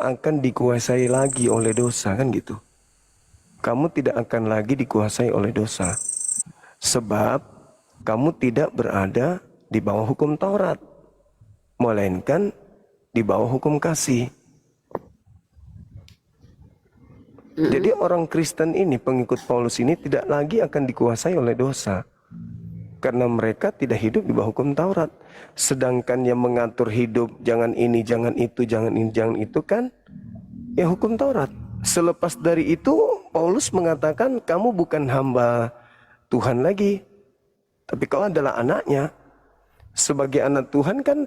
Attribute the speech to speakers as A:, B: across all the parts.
A: akan dikuasai lagi oleh dosa, kan gitu. Kamu tidak akan lagi dikuasai oleh dosa. Sebab kamu tidak berada di bawah hukum Taurat, melainkan di bawah hukum kasih. Jadi orang Kristen ini, pengikut Paulus ini tidak lagi akan dikuasai oleh dosa. Karena mereka tidak hidup di bawah hukum Taurat. Sedangkan yang mengatur hidup, jangan ini, jangan itu, jangan ini, jangan itu kan, ya hukum Taurat. Selepas dari itu, Paulus mengatakan kamu bukan hamba Tuhan lagi. Tapi kau adalah anaknya. Sebagai anak Tuhan kan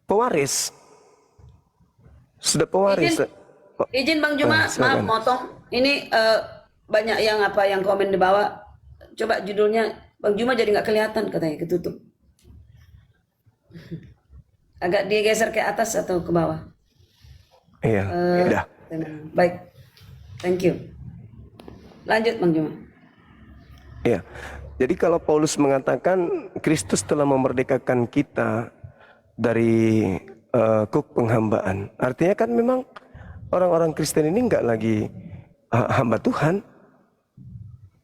A: pewaris. Sudah pewaris.
B: Izin Bang Juma, maaf motong. Ini banyak yang komen di bawah. Coba judulnya Bang Juma jadi nggak kelihatan katanya, ketutup. Agak digeser ke atas atau ke bawah?
A: Iya, udah.
B: Baik, thank you. Lanjut Bang Juma.
A: Iya, jadi kalau Paulus mengatakan Kristus telah memerdekakan kita dari kuk penghambaan, artinya kan memang orang-orang Kristen ini nggak lagi hamba Tuhan.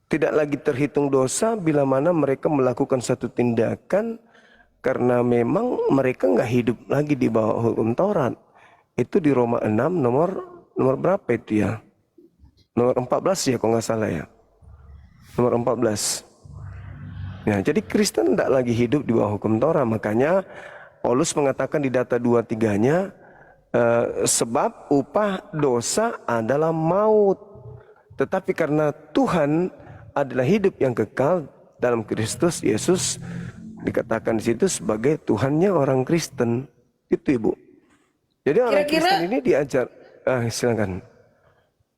A: Tidak lagi terhitung dosa bila mana mereka melakukan satu tindakan karena memang mereka nggak hidup lagi di bawah hukum Taurat. Itu di Roma 6 nomor berapa itu ya? Nomor 14 ya kalau nggak salah ya. Nomor 14. Ya, jadi Kristen tidak lagi hidup di bawah hukum Taurat. Makanya Paulus mengatakan di data 2-3-nya, sebab upah dosa adalah maut. Tetapi karena Tuhan adalah hidup yang kekal dalam Kristus Yesus, dikatakan di situ sebagai Tuhannya orang Kristen. Itu Ibu. Jadi orang Kristen ini diajar. Silakan.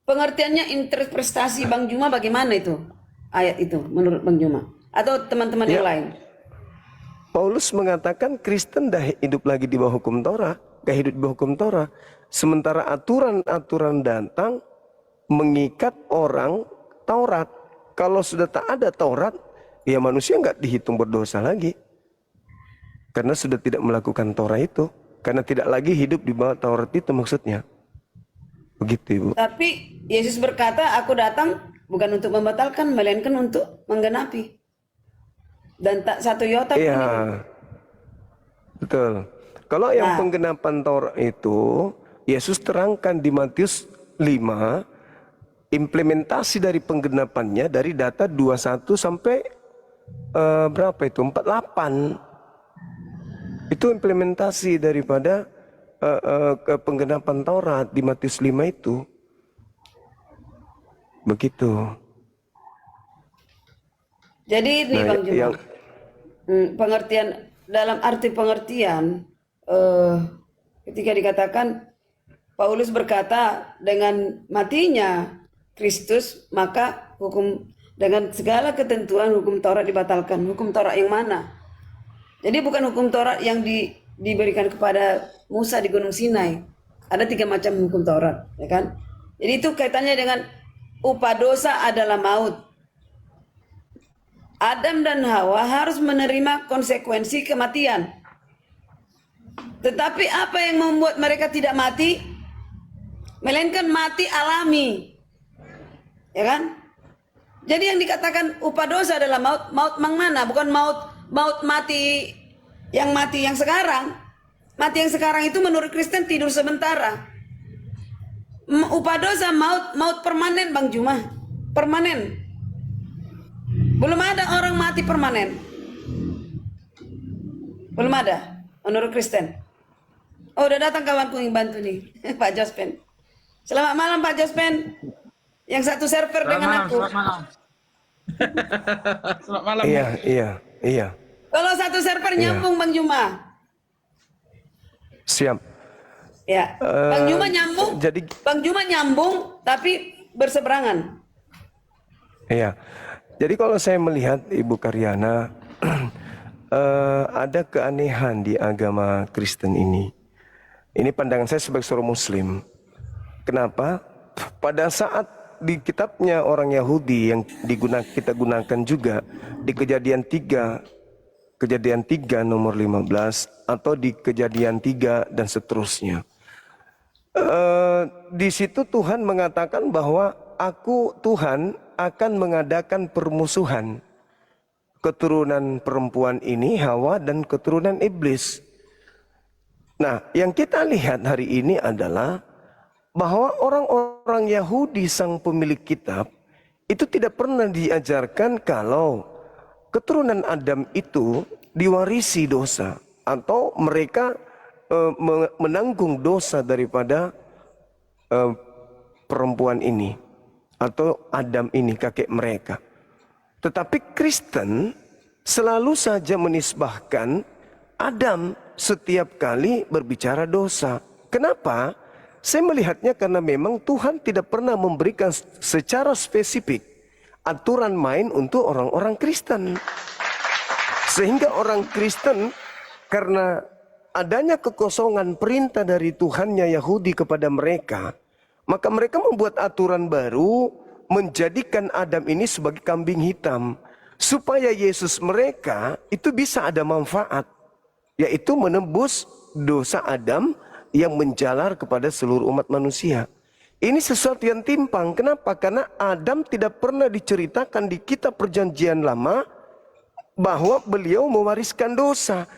B: Pengertiannya interpretasi Bang Juma bagaimana itu? Ayat itu menurut Bang Juma atau teman-teman yang lain?
A: Paulus mengatakan Kristen dah hidup lagi di bawah hukum Taurat, gak hidup di bawah hukum Taurat. Sementara aturan-aturan datang mengikat orang Taurat. Kalau sudah tak ada Taurat, ya manusia nggak dihitung berdosa lagi. Karena sudah tidak melakukan Taurat itu. Karena tidak lagi hidup di bawah Taurat itu maksudnya. Begitu Ibu.
B: Tapi Yesus berkata, aku datang bukan untuk membatalkan, melainkan untuk menggenapi. Dan tak satu iota pun.
A: Iya, betul. Kalau yang penggenapan Taurat itu, Yesus terangkan di Matius 5, implementasi dari penggenapannya dari data 21 sampai berapa itu? 48. Itu implementasi daripada penggenapan Taurat di Matius 5 itu. Begitu.
B: Jadi ini Bang Juma, pengertian dalam arti pengertian ketika dikatakan Paulus berkata dengan matinya Kristus maka hukum dengan segala ketentuan hukum Taurat dibatalkan. Hukum Taurat yang mana? Jadi bukan hukum Taurat yang diberikan kepada Musa di Gunung Sinai. Ada 3 macam hukum Taurat, ya kan? Jadi itu kaitannya dengan upah dosa adalah maut. Adam dan Hawa harus menerima konsekuensi kematian. Tetapi apa yang membuat mereka tidak mati? Melainkan mati alami. Ya kan? Jadi yang dikatakan upah dosa adalah maut. Maut mana? Bukan maut mati yang sekarang. Mati yang sekarang itu menurut Kristen tidur sementara. Upah dosa maut permanen Bang Juma. Permanen. Belum ada orang mati permanen. Belum ada menurut Kristen. Oh, udah datang kawanku yang bantu nih, Pak Jospen. Selamat malam Pak Jospen. Yang satu server dengan aku.
C: Selamat malam. Selamat malam.
A: Iya.
B: Kalau satu server nyambung Bang Juma.
A: Siap.
B: Ya, Bang Juma nyambung.
A: Jadi
B: Bang Juma nyambung tapi berseberangan.
A: Iya. Jadi kalau saya melihat Ibu Karyana, ada keanehan di agama Kristen ini. Ini pandangan saya sebagai seorang Muslim. Kenapa? Pada saat di kitabnya orang Yahudi yang kita gunakan juga di Kejadian 3 nomor 15 atau di Kejadian 3 dan seterusnya. Di situ Tuhan mengatakan bahwa aku Tuhan akan mengadakan permusuhan keturunan perempuan ini, Hawa, dan keturunan iblis. Nah, yang kita lihat hari ini adalah bahwa orang-orang Yahudi sang pemilik kitab itu tidak pernah diajarkan kalau keturunan Adam itu diwarisi dosa atau mereka menanggung dosa daripada perempuan ini atau Adam ini, kakek mereka. Tetapi Kristen selalu saja menisbahkan Adam setiap kali berbicara dosa. Kenapa? Saya melihatnya karena memang Tuhan tidak pernah memberikan secara spesifik aturan main untuk orang-orang Kristen. Sehingga orang Kristen karena adanya kekosongan perintah dari Tuhannya Yahudi kepada mereka, maka mereka membuat aturan baru menjadikan Adam ini sebagai kambing hitam. Supaya Yesus mereka itu bisa ada manfaat, yaitu menebus dosa Adam yang menjalar kepada seluruh umat manusia. Ini sesuatu yang timpang. Kenapa? Karena Adam tidak pernah diceritakan di kitab perjanjian lama bahwa beliau mewariskan dosa.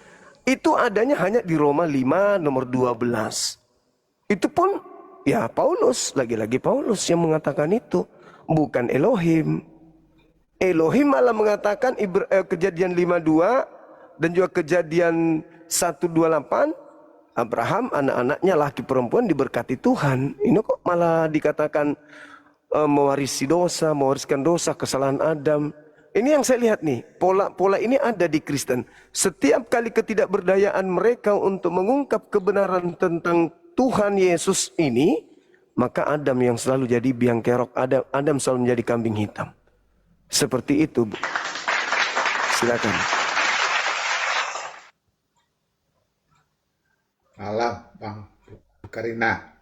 A: Itu adanya hanya di Roma 5 nomor 12. Itu pun ya Paulus, lagi-lagi Paulus yang mengatakan itu, bukan Elohim. Elohim malah mengatakan Kejadian 5:2 dan juga Kejadian 1:28, Abraham anak-anaknya laki perempuan diberkati Tuhan. Ini kok malah dikatakan mewarisi dosa, mewariskan dosa, kesalahan Adam. Ini yang saya lihat nih, pola ini ada di Kristen. Setiap kali ketidakberdayaan mereka untuk mengungkap kebenaran tentang Tuhan Yesus ini, maka Adam yang selalu jadi biang kerok, Adam selalu menjadi kambing hitam. Seperti itu, Bu. Silakan.
C: Malam, Bang Karina.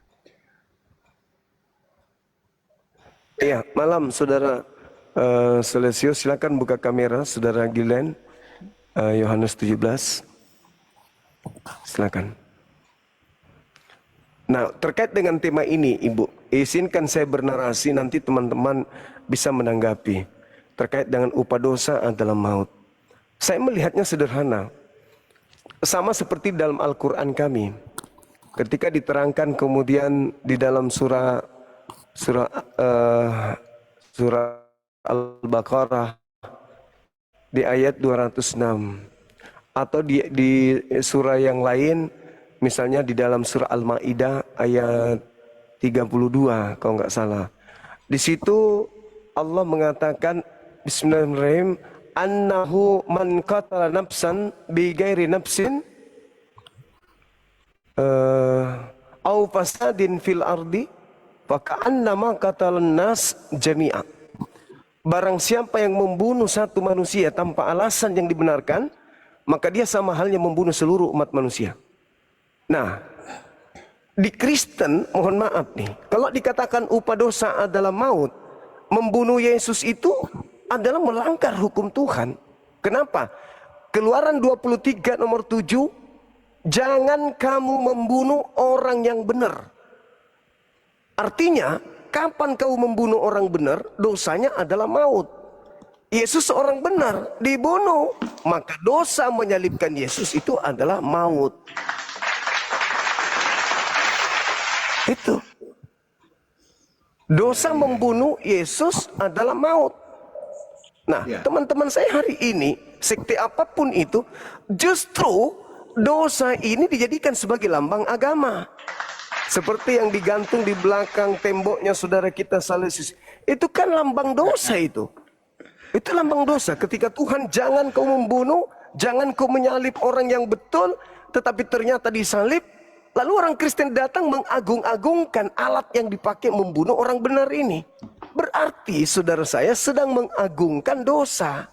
A: Iya, malam Saudara Celesio, silakan buka kamera. Saudara Gilen, Yohanes 17. Silakan. Nah, terkait dengan tema ini, Ibu, izinkan saya bernarasi, nanti teman-teman bisa menanggapi. Terkait dengan upah dosa adalah maut. Saya melihatnya sederhana. Sama seperti dalam Al-Quran kami. Ketika diterangkan kemudian di dalam surah Al-Baqarah di ayat 206. Atau di surah yang lain, misalnya di dalam surah Al-Maidah ayat 32 kalau nggak salah. Di situ Allah mengatakan Bismillahirrahmanirrahim, annahu man qatala nafsan bi ghairi nafsin au fasadin fil ardi faka'annama qatalan nas jami'a. Barang siapa yang membunuh satu manusia tanpa alasan yang dibenarkan, maka dia sama halnya membunuh seluruh umat manusia. Nah, di Kristen, mohon maaf nih, kalau dikatakan upah dosa adalah maut, membunuh Yesus itu adalah melanggar hukum Tuhan. Kenapa? Keluaran 23 nomor 7, jangan kamu membunuh orang yang benar. Artinya, kapan kau membunuh orang benar, dosanya adalah maut. Yesus seorang benar, dibunuh, maka dosa menyalibkan Yesus itu adalah maut. Itu. Dosa membunuh Yesus adalah maut. Nah, teman-teman saya hari ini, sekte apapun itu, justru dosa ini dijadikan sebagai lambang agama. Seperti yang digantung di belakang temboknya saudara kita Salesius. Itu kan lambang dosa itu. Itu lambang dosa. Ketika Tuhan, jangan kau membunuh, jangan kau menyalib orang yang betul, tetapi ternyata disalib. Lalu orang Kristen datang mengagung-agungkan alat yang dipakai membunuh orang benar ini. Berarti saudara saya sedang mengagungkan dosa.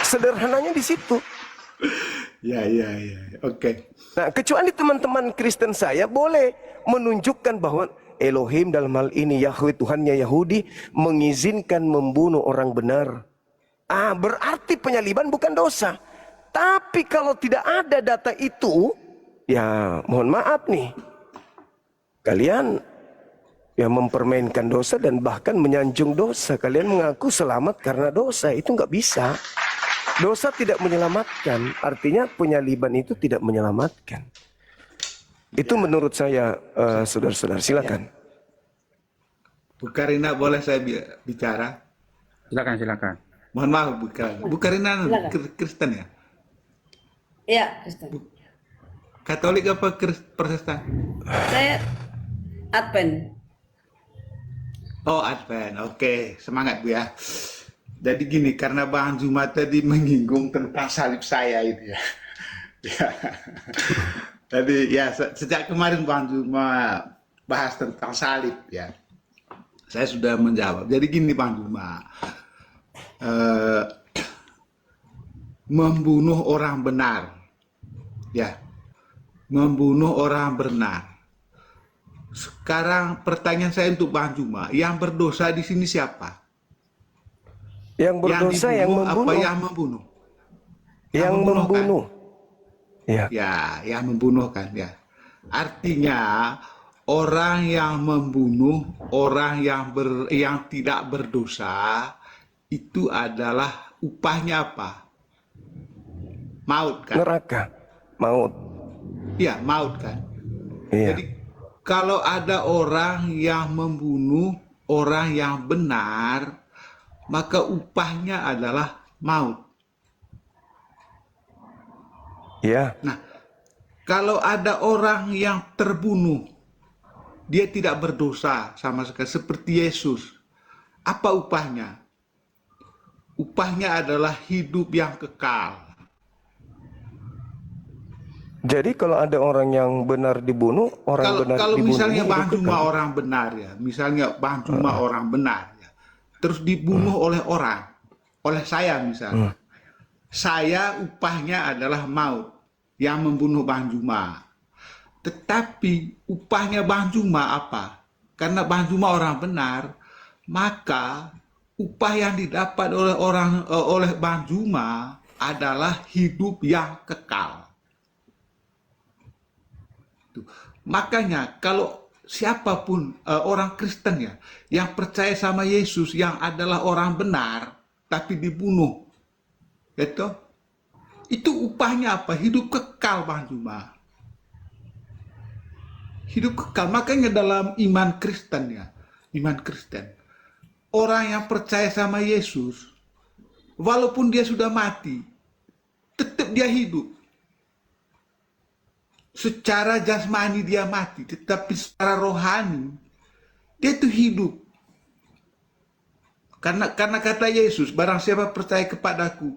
A: Sederhananya di situ.
C: Ya. Oke.
A: Nah, kecuali teman-teman Kristen saya boleh menunjukkan bahwa Elohim dalam hal ini Yahweh Tuhannya Yahudi mengizinkan membunuh orang benar. Berarti penyaliban bukan dosa. Tapi kalau tidak ada data itu, ya mohon maaf nih, kalian ya mempermainkan dosa dan bahkan menyanjung dosa. Kalian mengaku selamat karena dosa. Itu nggak bisa. Dosa tidak menyelamatkan. Artinya penyaliban itu tidak menyelamatkan. Itu menurut saya, saudara-saudara. Silakan.
C: Bu Karina, boleh saya bicara?
D: Silakan.
C: Mohon maaf Bu Karina. Bu Karina
B: Silakan.
C: Kristen ya?
B: Iya, Kristen.
C: Katolik apa Protestan?
B: Saya Advent.
C: Oh, Advent. Oke, semangat Bu ya. Jadi gini, karena Bang Zuma tadi menyinggung tentang salib saya itu ya. Ya. Tadi ya sejak kemarin Bang Zuma bahas tentang salib ya. Saya sudah menjawab. Jadi gini Bang Zuma, membunuh orang benar, ya, membunuh orang benar. Sekarang pertanyaan saya untuk Bang Zuma, yang berdosa di sini siapa?
A: Yang berdosa yang
C: dibunuh
A: membunuh.
C: apa yang membunuh?
A: Yang membunuh. Ya.
C: Ya, yang membunuh kan ya. Artinya orang yang membunuh, orang yang tidak berdosa itu adalah upahnya apa? Maut kan?
A: Neraka. Maut.
C: Ya, maut kan.
A: Iya.
C: Jadi kalau ada orang yang membunuh orang yang benar, maka upahnya adalah maut.
A: Iya.
C: Nah, kalau ada orang yang terbunuh, dia tidak berdosa sama sekali, seperti Yesus. Apa upahnya? Upahnya adalah hidup yang kekal.
A: Jadi kalau ada orang yang benar dibunuh, orang benar
C: Kalau
A: dibunuh
C: misalnya
A: ini
C: Bang
A: hidup
C: Zuma
A: kekal.
C: orang benar ya, misalnya Bang Zuma orang benar ya, terus dibunuh oleh orang, oleh saya misalnya, saya upahnya adalah maut yang membunuh Bang Zuma. Tetapi upahnya Bang Zuma apa? Karena Bang Zuma orang benar, maka upah yang didapat oleh Bang Zuma adalah hidup yang kekal. Makanya kalau siapapun orang Kristen ya yang percaya sama Yesus yang adalah orang benar tapi dibunuh, itu upahnya apa? Hidup kekal Bang Zuma. Hidup kekal. Makanya dalam iman Kristen ya, iman Kristen, orang yang percaya sama Yesus, walaupun dia sudah mati, tetap dia hidup. Secara jasmani dia mati, tetapi secara rohani dia itu hidup. Karena kata Yesus, barang siapa percaya kepadaku,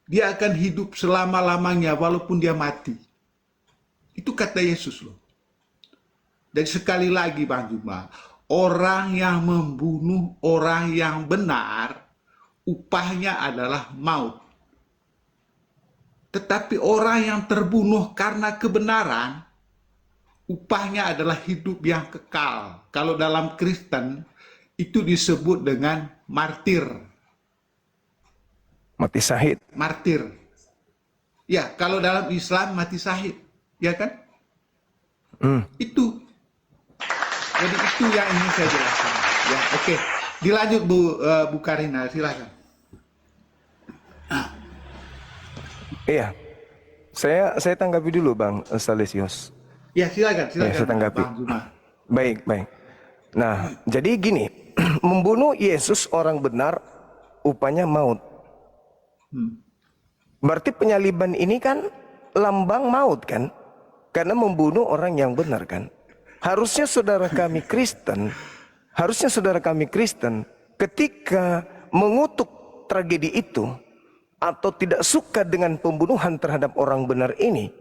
C: dia akan hidup selama-lamanya walaupun dia mati. Itu kata Yesus loh. Dan sekali lagi Bang Zuma, orang yang membunuh orang yang benar, upahnya adalah maut. Tetapi orang yang terbunuh karena kebenaran, upahnya adalah hidup yang kekal. Kalau dalam Kristen, itu disebut dengan martir.
A: Mati syahid.
C: Martir. Ya, kalau dalam Islam mati syahid. Ya kan? Itu. Jadi itu yang ingin saya jelaskan. Ya, oke. Dilanjut Bu Karina, silakan.
A: Iya. Saya tanggapi dulu Bang Salesius.
C: Ya, silakan.
A: Ya, saya tanggapi.
C: Bang Zuma.
A: Baik. Nah, jadi gini, membunuh Yesus orang benar, upahnya maut. Berarti penyaliban ini kan lambang maut kan? Karena membunuh orang yang benar kan? Harusnya saudara kami Kristen, ketika mengutuk tragedi itu, atau tidak suka dengan pembunuhan terhadap orang benar ini,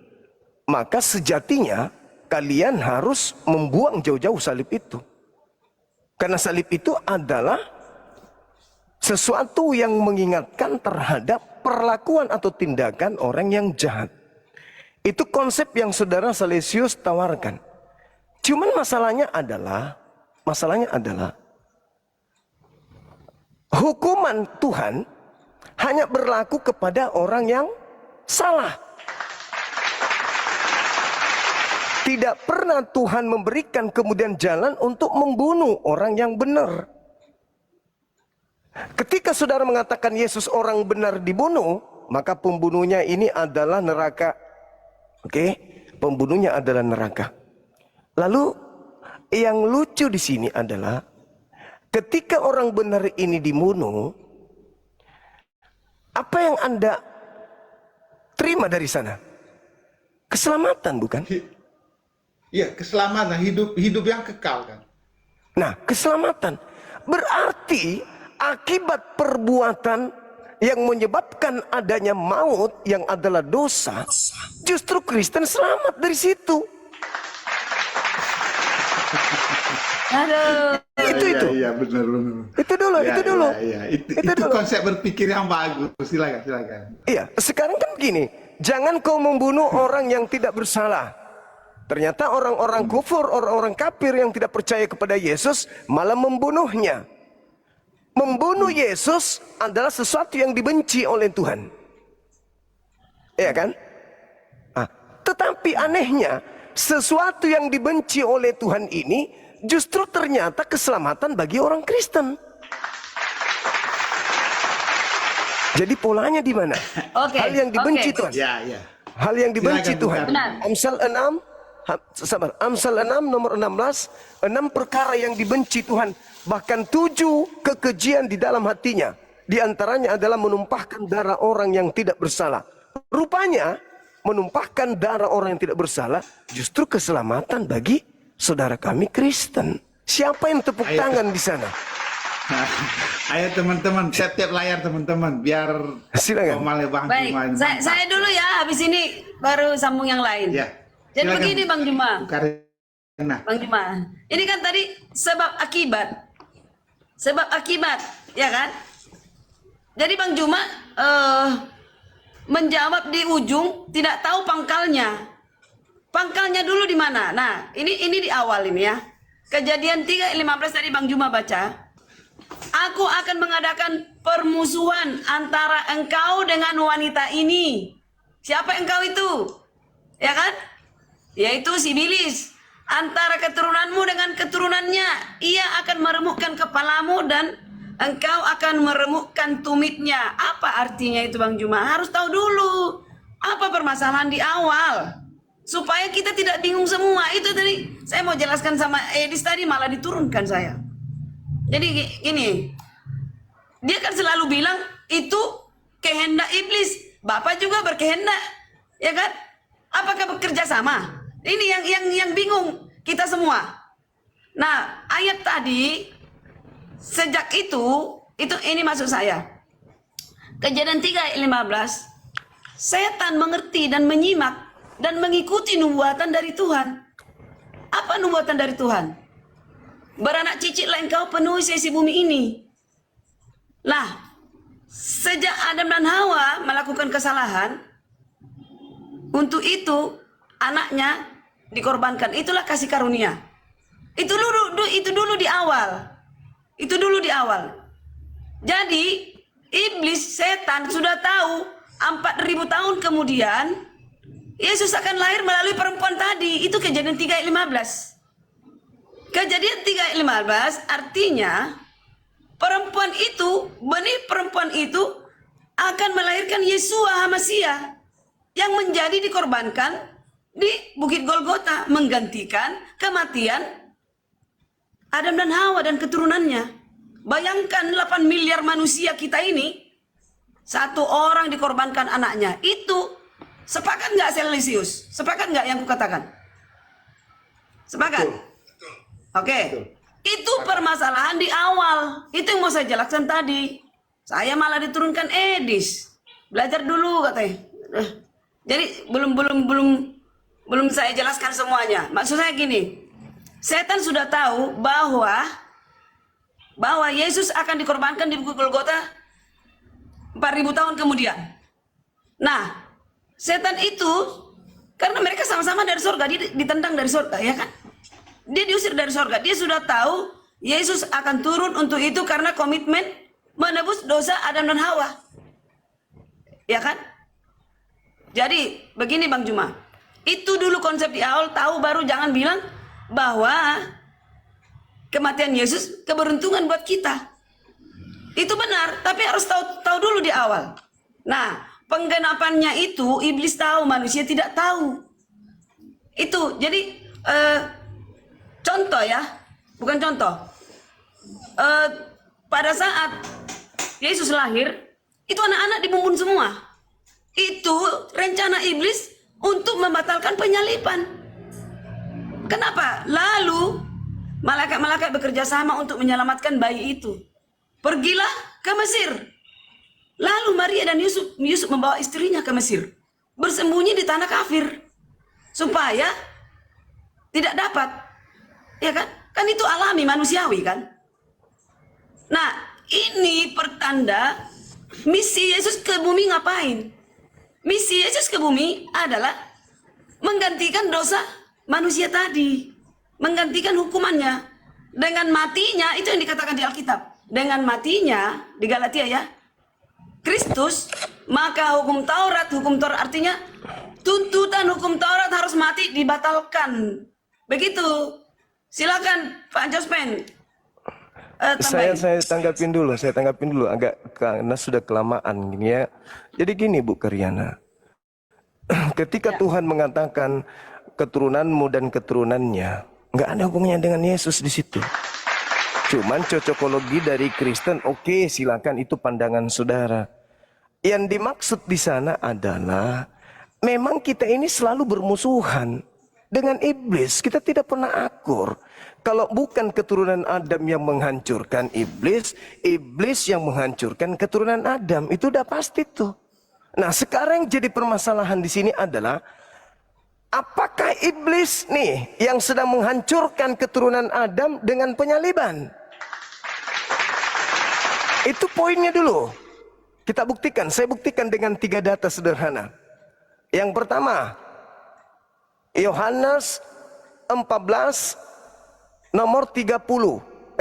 A: maka sejatinya kalian harus membuang jauh-jauh salib itu. Karena salib itu adalah sesuatu yang mengingatkan terhadap perlakuan atau tindakan orang yang jahat. Itu konsep yang saudara Salesius tawarkan. Cuman masalahnya adalah hukuman Tuhan hanya berlaku kepada orang yang salah. Tidak pernah Tuhan memberikan kemudian jalan untuk membunuh orang yang benar. Ketika saudara mengatakan Yesus orang benar dibunuh, maka pembunuhnya ini adalah neraka. Oke, pembunuhnya adalah neraka. Lalu yang lucu di sini adalah ketika orang benar ini dibunuh, apa yang Anda terima dari sana? Keselamatan, bukan?
C: Ya, keselamatan, hidup yang kekal kan.
A: Nah, keselamatan berarti akibat perbuatan yang menyebabkan adanya maut yang adalah dosa, justru Kristen selamat dari situ.
B: Aduh.
A: Itu.
C: Iya, benar.
A: Itu dulu.
C: Iya. Itu konsep berpikir yang bagus. Silakan.
A: Iya, sekarang kan begini, jangan kau membunuh orang yang tidak bersalah. Ternyata orang-orang kufur, orang-orang kafir yang tidak percaya kepada Yesus malah membunuhnya. Membunuh Yesus adalah sesuatu yang dibenci oleh Tuhan. Iya kan? Nah, tetapi anehnya, sesuatu yang dibenci oleh Tuhan ini justru ternyata keselamatan bagi orang Kristen. Jadi polanya di mana? Hal yang dibenci Tuhan.
C: Ya.
A: Hal yang dibenci
C: Silakan,
A: Tuhan.
B: Benar.
A: Amsal 6 nomor 16, 6 perkara yang dibenci Tuhan, bahkan 7 kekejian di dalam hatinya. Di antaranya adalah menumpahkan darah orang yang tidak bersalah. Rupanya menumpahkan darah orang yang tidak bersalah justru keselamatan bagi saudara kami Kristen. Siapa yang tepuk tangan di sana?
C: Ayo teman-teman, tiap layar teman-teman, biar
A: Silakan.
C: Bang
B: Baik,
C: Juma.
B: saya dulu ya, habis ini baru sambung yang lain.
C: Ya.
B: Jadi
C: Silakan,
B: begini Bang Juma.
C: Karena
B: Bang Juma, ini kan tadi sebab akibat, ya kan? Jadi Bang Juma menjawab di ujung, tidak tahu pangkalnya. Pangkalnya dulu di mana? Nah, ini di awal ini ya. Kejadian 3:15 tadi Bang Juma baca. Aku akan mengadakan permusuhan antara engkau dengan wanita ini. Siapa engkau itu? Ya kan? Yaitu si iblis. Antara keturunanmu dengan keturunannya, ia akan meremukkan kepalamu dan engkau akan meremukkan tumitnya. Apa artinya itu Bang Juma? Harus tahu dulu apa permasalahan di awal, supaya kita tidak bingung semua. Itu tadi saya mau jelaskan sama Edis tadi, malah diturunkan saya. Jadi gini, dia kan selalu bilang itu kehendak iblis. Bapak juga berkehendak, ya kan? Apakah bekerja sama? Ini yang bingung kita semua. Nah, ayat tadi sejak itu ini maksud saya. Kejadian 3:15, setan mengerti dan menyimak dan mengikuti nubuatan dari Tuhan. Apa nubuatan dari Tuhan? Beranak cicitlah engkau penuhi sisi bumi ini. Lah, sejak Adam dan Hawa melakukan kesalahan, untuk itu anaknya dikorbankan. Itulah kasih karunia. Itu dulu di awal. Itu dulu di awal. Jadi iblis, setan sudah tahu 4.000 tahun kemudian Yesus akan lahir melalui perempuan tadi. Itu kejadian 3:15. Kejadian 3:15 artinya perempuan itu, benih perempuan itu akan melahirkan Yesua HaMasiah yang menjadi dikorbankan di Bukit Golgota, menggantikan kematian Adam dan Hawa dan keturunannya. Bayangkan 8 miliar manusia kita ini, satu orang dikorbankan anaknya. Itu sepakat nggak Celsius? Sepakat nggak yang kukatakan? Sepakat? Oke. Itu permasalahan di awal. Itu yang mau saya jelaskan tadi. Saya malah diturunkan Edis. Belajar dulu katanya. Jadi belum saya jelaskan semuanya. Maksud saya gini, setan sudah tahu bahwa Yesus akan dikorbankan di Bukit Golgota 4.000 tahun kemudian. Nah, setan itu karena mereka sama-sama dari surga, dia ditendang dari surga, ya kan? Dia diusir dari surga. Dia sudah tahu Yesus akan turun untuk itu karena komitmen menebus dosa Adam dan Hawa. Ya kan? Jadi begini Bang Juma, Itu dulu konsep di awal, tahu baru jangan bilang bahwa kematian Yesus keberuntungan buat kita. Itu benar, tapi harus tahu dulu di awal. Nah, penggenapannya itu iblis tahu, manusia tidak tahu. Itu jadi contoh ya, bukan contoh. Pada saat Yesus lahir, itu anak-anak dibumbun semua. Itu rencana iblis untuk membatalkan penyaliban. Kenapa? Lalu malaikat-malaikat bekerja sama untuk menyelamatkan bayi itu. Pergilah ke Mesir. Lalu Maria dan Yusuf membawa istrinya ke Mesir, bersembunyi di tanah kafir supaya tidak dapat, ya kan? Kan itu alami manusiawi kan? Nah, ini pertanda misi Yesus ke bumi ngapain? Misi Yesus ke bumi adalah menggantikan dosa manusia tadi, menggantikan hukumannya dengan matinya. Itu yang dikatakan di Alkitab. Dengan matinya di Galatia ya, Kristus, maka hukum Taurat artinya tuntutan hukum Taurat harus mati dibatalkan. Begitu. Silakan Pak Jospen.
A: Saya tanggapin dulu agak karena sudah kelamaan gini ya. Jadi gini Bu Karyana, ketika Tuhan mengatakan keturunanmu dan keturunannya, nggak ada hubungannya dengan Yesus di situ. Cuman cocokologi dari Kristen, oke, silakan, itu pandangan saudara. Yang dimaksud di sana adalah memang kita ini selalu bermusuhan dengan iblis. Kita tidak pernah akur. Kalau bukan keturunan Adam yang menghancurkan iblis, iblis yang menghancurkan keturunan Adam. Itu udah pasti tuh. Nah, sekarang jadi permasalahan di sini adalah apakah iblis nih yang sedang menghancurkan keturunan Adam dengan penyaliban? Itu poinnya dulu. Kita buktikan, saya buktikan dengan 3 data sederhana. Yang pertama, Yohanes 14 nomor 31.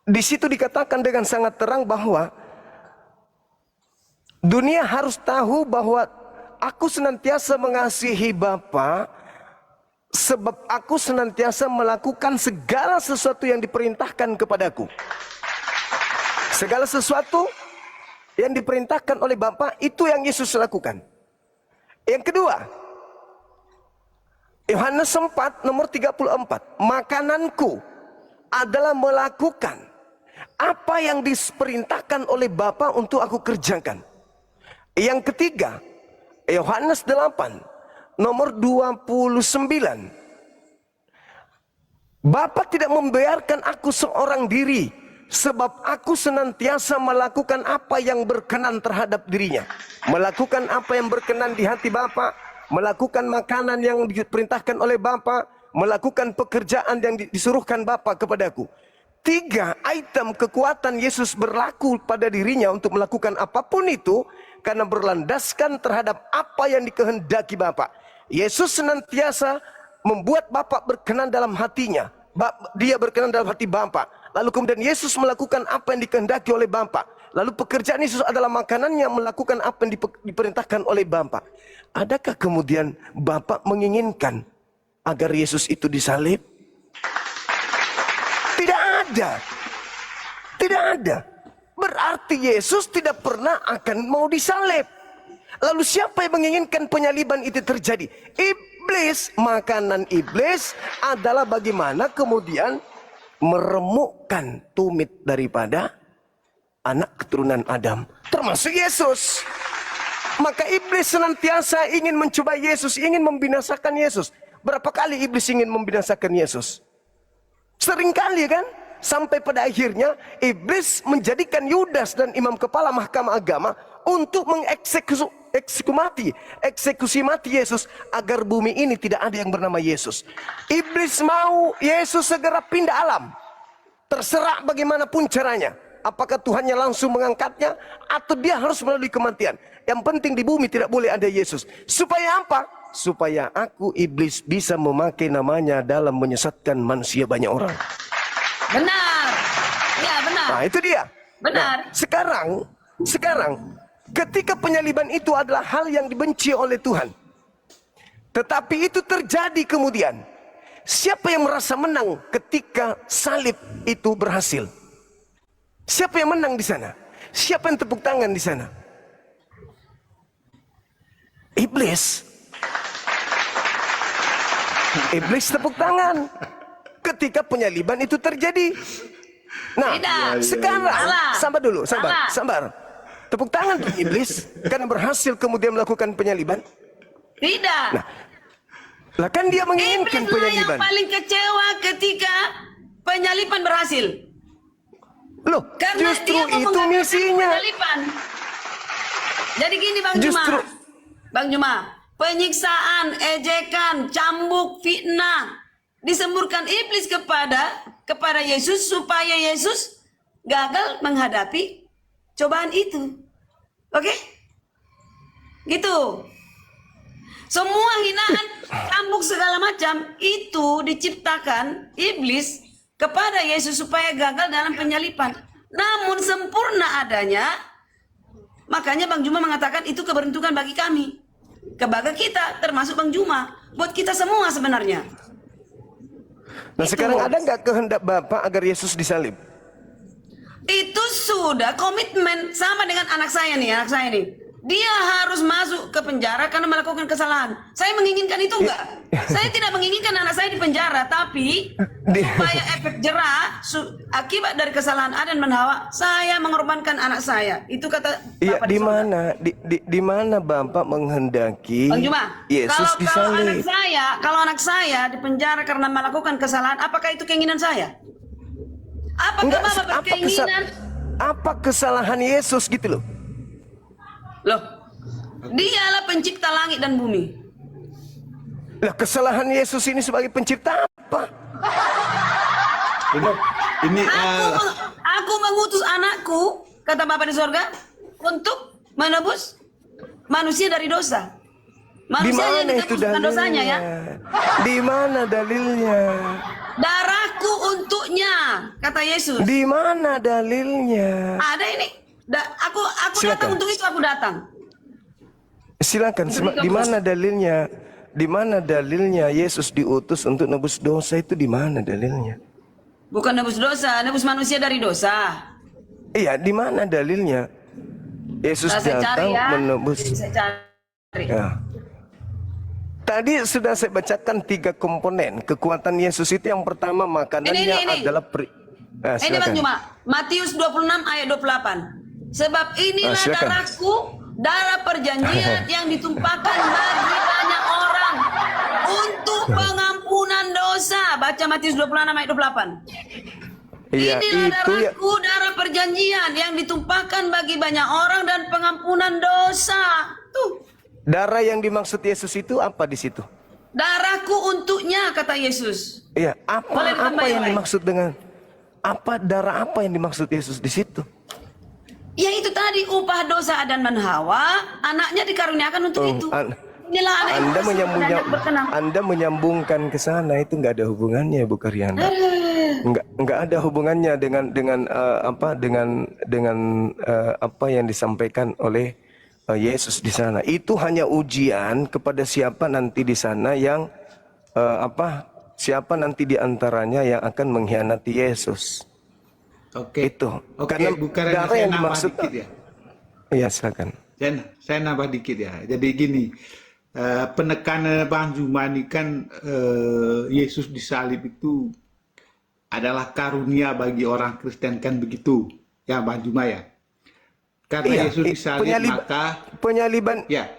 A: Di situ dikatakan dengan sangat terang bahwa dunia harus tahu bahwa aku senantiasa mengasihi Bapa, sebab aku senantiasa melakukan segala sesuatu yang diperintahkan kepadaku. Segala sesuatu yang diperintahkan oleh Bapa, itu yang Yesus lakukan. Yang kedua, Yohanes 4 nomor 34. Makananku adalah melakukan apa yang diperintahkan oleh Bapa untuk aku kerjakan. Yang ketiga, Yohanes 8 nomor 29. Bapa tidak membiarkan aku seorang diri, sebab aku senantiasa melakukan apa yang berkenan terhadap dirinya. Melakukan apa yang berkenan di hati Bapa, melakukan makanan yang diperintahkan oleh Bapa, melakukan pekerjaan yang disuruhkan Bapa kepadaku. 3 item kekuatan Yesus berlaku pada dirinya untuk melakukan apapun itu karena berlandaskan terhadap apa yang dikehendaki Bapa. Yesus senantiasa membuat Bapa berkenan dalam hatinya. Dia berkenan dalam hati Bapa. Lalu kemudian Yesus melakukan apa yang dikehendaki oleh Bapa. Lalu pekerjaan Yesus adalah makanannya, melakukan apa yang diperintahkan oleh Bapa. Adakah kemudian Bapa menginginkan agar Yesus itu disalib? Tidak ada. Tidak ada. Berarti Yesus tidak pernah akan mau disalib. Lalu siapa yang menginginkan penyaliban itu terjadi? Iblis. Makanan iblis adalah bagaimana kemudian meremukkan tumit daripada anak keturunan Adam, termasuk Yesus. Maka iblis senantiasa ingin mencoba Yesus, ingin membinasakan Yesus. Berapa kali iblis ingin membinasakan Yesus? Sering kali kan? Sampai pada akhirnya iblis menjadikan Yudas dan imam kepala mahkamah agama untuk eksekusi mati Yesus, agar bumi ini tidak ada yang bernama Yesus. Iblis mau Yesus segera pindah alam. Terserah bagaimanapun caranya. Apakah Tuhannya langsung mengangkatnya atau dia harus melalui kematian. Yang penting di bumi tidak boleh ada Yesus. Supaya apa? Supaya aku iblis bisa memakai namanya dalam menyesatkan manusia banyak orang.
B: Benar. Ya, benar.
A: Nah, itu dia.
B: Benar.
A: Nah, sekarang ketika penyaliban itu adalah hal yang dibenci oleh Tuhan. Tetapi itu terjadi kemudian. Siapa yang merasa menang ketika salib itu berhasil? Siapa yang menang di sana? Siapa yang tepuk tangan di sana? Iblis. Iblis tepuk tangan ketika penyaliban itu terjadi. Nah,
B: Tidak.
A: sekarang
B: Salah.
A: sabar dulu,
B: Salah.
A: sabar. Tepuk tangan untuk iblis karena berhasil kemudian melakukan penyaliban.
B: Tidak.
A: Nah, lah kan dia menginginkan
B: Iblis lah yang
A: penyaliban.
B: paling kecewa ketika penyaliban berhasil.
A: Loh,
B: Karena
A: justru
B: dia mau
A: itu
B: menggagalkan
A: misinya.
B: penyaliban. Jadi gini Bang
A: Justru-
B: Juma. Bang Juma, penyiksaan, ejekan, cambuk, fitnah disemburkan iblis kepada Yesus supaya Yesus gagal menghadapi cobaan itu. Oke? Gitu. Semua hinaan, cambuk segala macam itu diciptakan iblis kepada Yesus supaya gagal dalam penyaliban. Namun sempurna adanya, makanya Bang Juma mengatakan itu keberuntungan bagi kami. Kebaga kita, termasuk Bang Juma. Buat kita semua sebenarnya.
A: Nah,
B: Itu.
A: sekarang ada nggak kehendak Bapak agar Yesus disalib?
B: Itu sudah komitmen sama dengan anak saya nih. Dia harus masuk ke penjara karena melakukan kesalahan. Saya menginginkan itu enggak? Saya tidak menginginkan anak saya di penjara, tapi supaya efek jerah akibat dari kesalahan Adam dan Hawa, saya mengorbankan anak saya. Itu kata
A: Iya,
B: Bapak
A: di
B: sorga.
A: mana? Di mana Bapak menghendaki
B: Bang Juma,
A: Yesus disalib?
B: kalau anak saya di penjara karena melakukan kesalahan, apakah itu keinginan saya? Apakah
A: Enggak,
B: Bapak berkeinginan?
A: apa kesalahan Yesus gitu loh?
B: Loh, dialah pencipta langit dan bumi.
A: Lah, kesalahan Yesus ini sebagai pencipta apa?
C: Ini
B: Aku mengutus anakku, kata Bapa di sorga, untuk menebus manusia dari dosa.
A: Di
B: Manusia yang
A: mana itu
B: ditebus bukan dosanya
A: dalilnya?
B: ya.
A: Di mana dalilnya?
B: Darahku untuknya, kata Yesus.
A: Di mana dalilnya?
B: Ada ini. Aku
A: Silakan.
B: datang untuk itu, aku datang.
A: Silakan. Di mana dalilnya? Di mana dalilnya Yesus diutus untuk nebus dosa itu, di mana dalilnya?
B: Bukan nebus dosa, nebus manusia dari dosa.
A: Iya, di mana dalilnya? Yesus
B: Saya
A: datang
B: cari ya.
A: menebus.
B: Saya cari.
A: Ya. Tadi sudah saya bacakan 3 komponen kekuatan Yesus itu. Yang pertama, makanannya
B: Ini.
A: adalah
B: Ini Bang
A: silakan.
B: Juma, Matius 26 ayat 28. Sebab inilah
A: silakan.
B: darahku, darah perjanjian yang ditumpahkan bagi banyak orang untuk pengampunan dosa. Baca Matius 26 ayat 28.
A: Iya,
B: Inilah
A: itu ya.
B: darahku, darah perjanjian yang ditumpahkan bagi banyak orang dan pengampunan dosa. Tuh,
A: Darah yang dimaksud Yesus itu apa di situ?
B: darahku untuknya, kata Yesus.
A: Iya,
B: Boleh ditambah
A: apa
B: yang
A: yang
B: lain?
A: dimaksud dengan darah apa yang dimaksud Yesus di situ?
B: Ya itu tadi, upah dosa Adam dan Hawa, anaknya dikaruniakan untuk itu. Inilah anak yang berkenan.
A: Anda menyambungkan ke sana, itu nggak ada hubungannya, Bu Karyana. Nggak ada hubungannya dengan apa yang disampaikan oleh Yesus di sana. Itu hanya ujian kepada siapa nanti di sana yang siapa nanti di antaranya yang akan mengkhianati Yesus.
C: Oke.
A: Itu.
C: Oke,
A: Karena
C: bukan
A: darah
C: saya
A: yang
C: nambah
A: dimaksud.
C: dikit ya.
A: Iya, silakan.
C: Saya nambah dikit ya. Jadi gini, penekanan Bang Juma ini kan Yesus disalib itu adalah karunia bagi orang Kristen, kan begitu ya Bang Juma ya. Karena Yesus disalib maka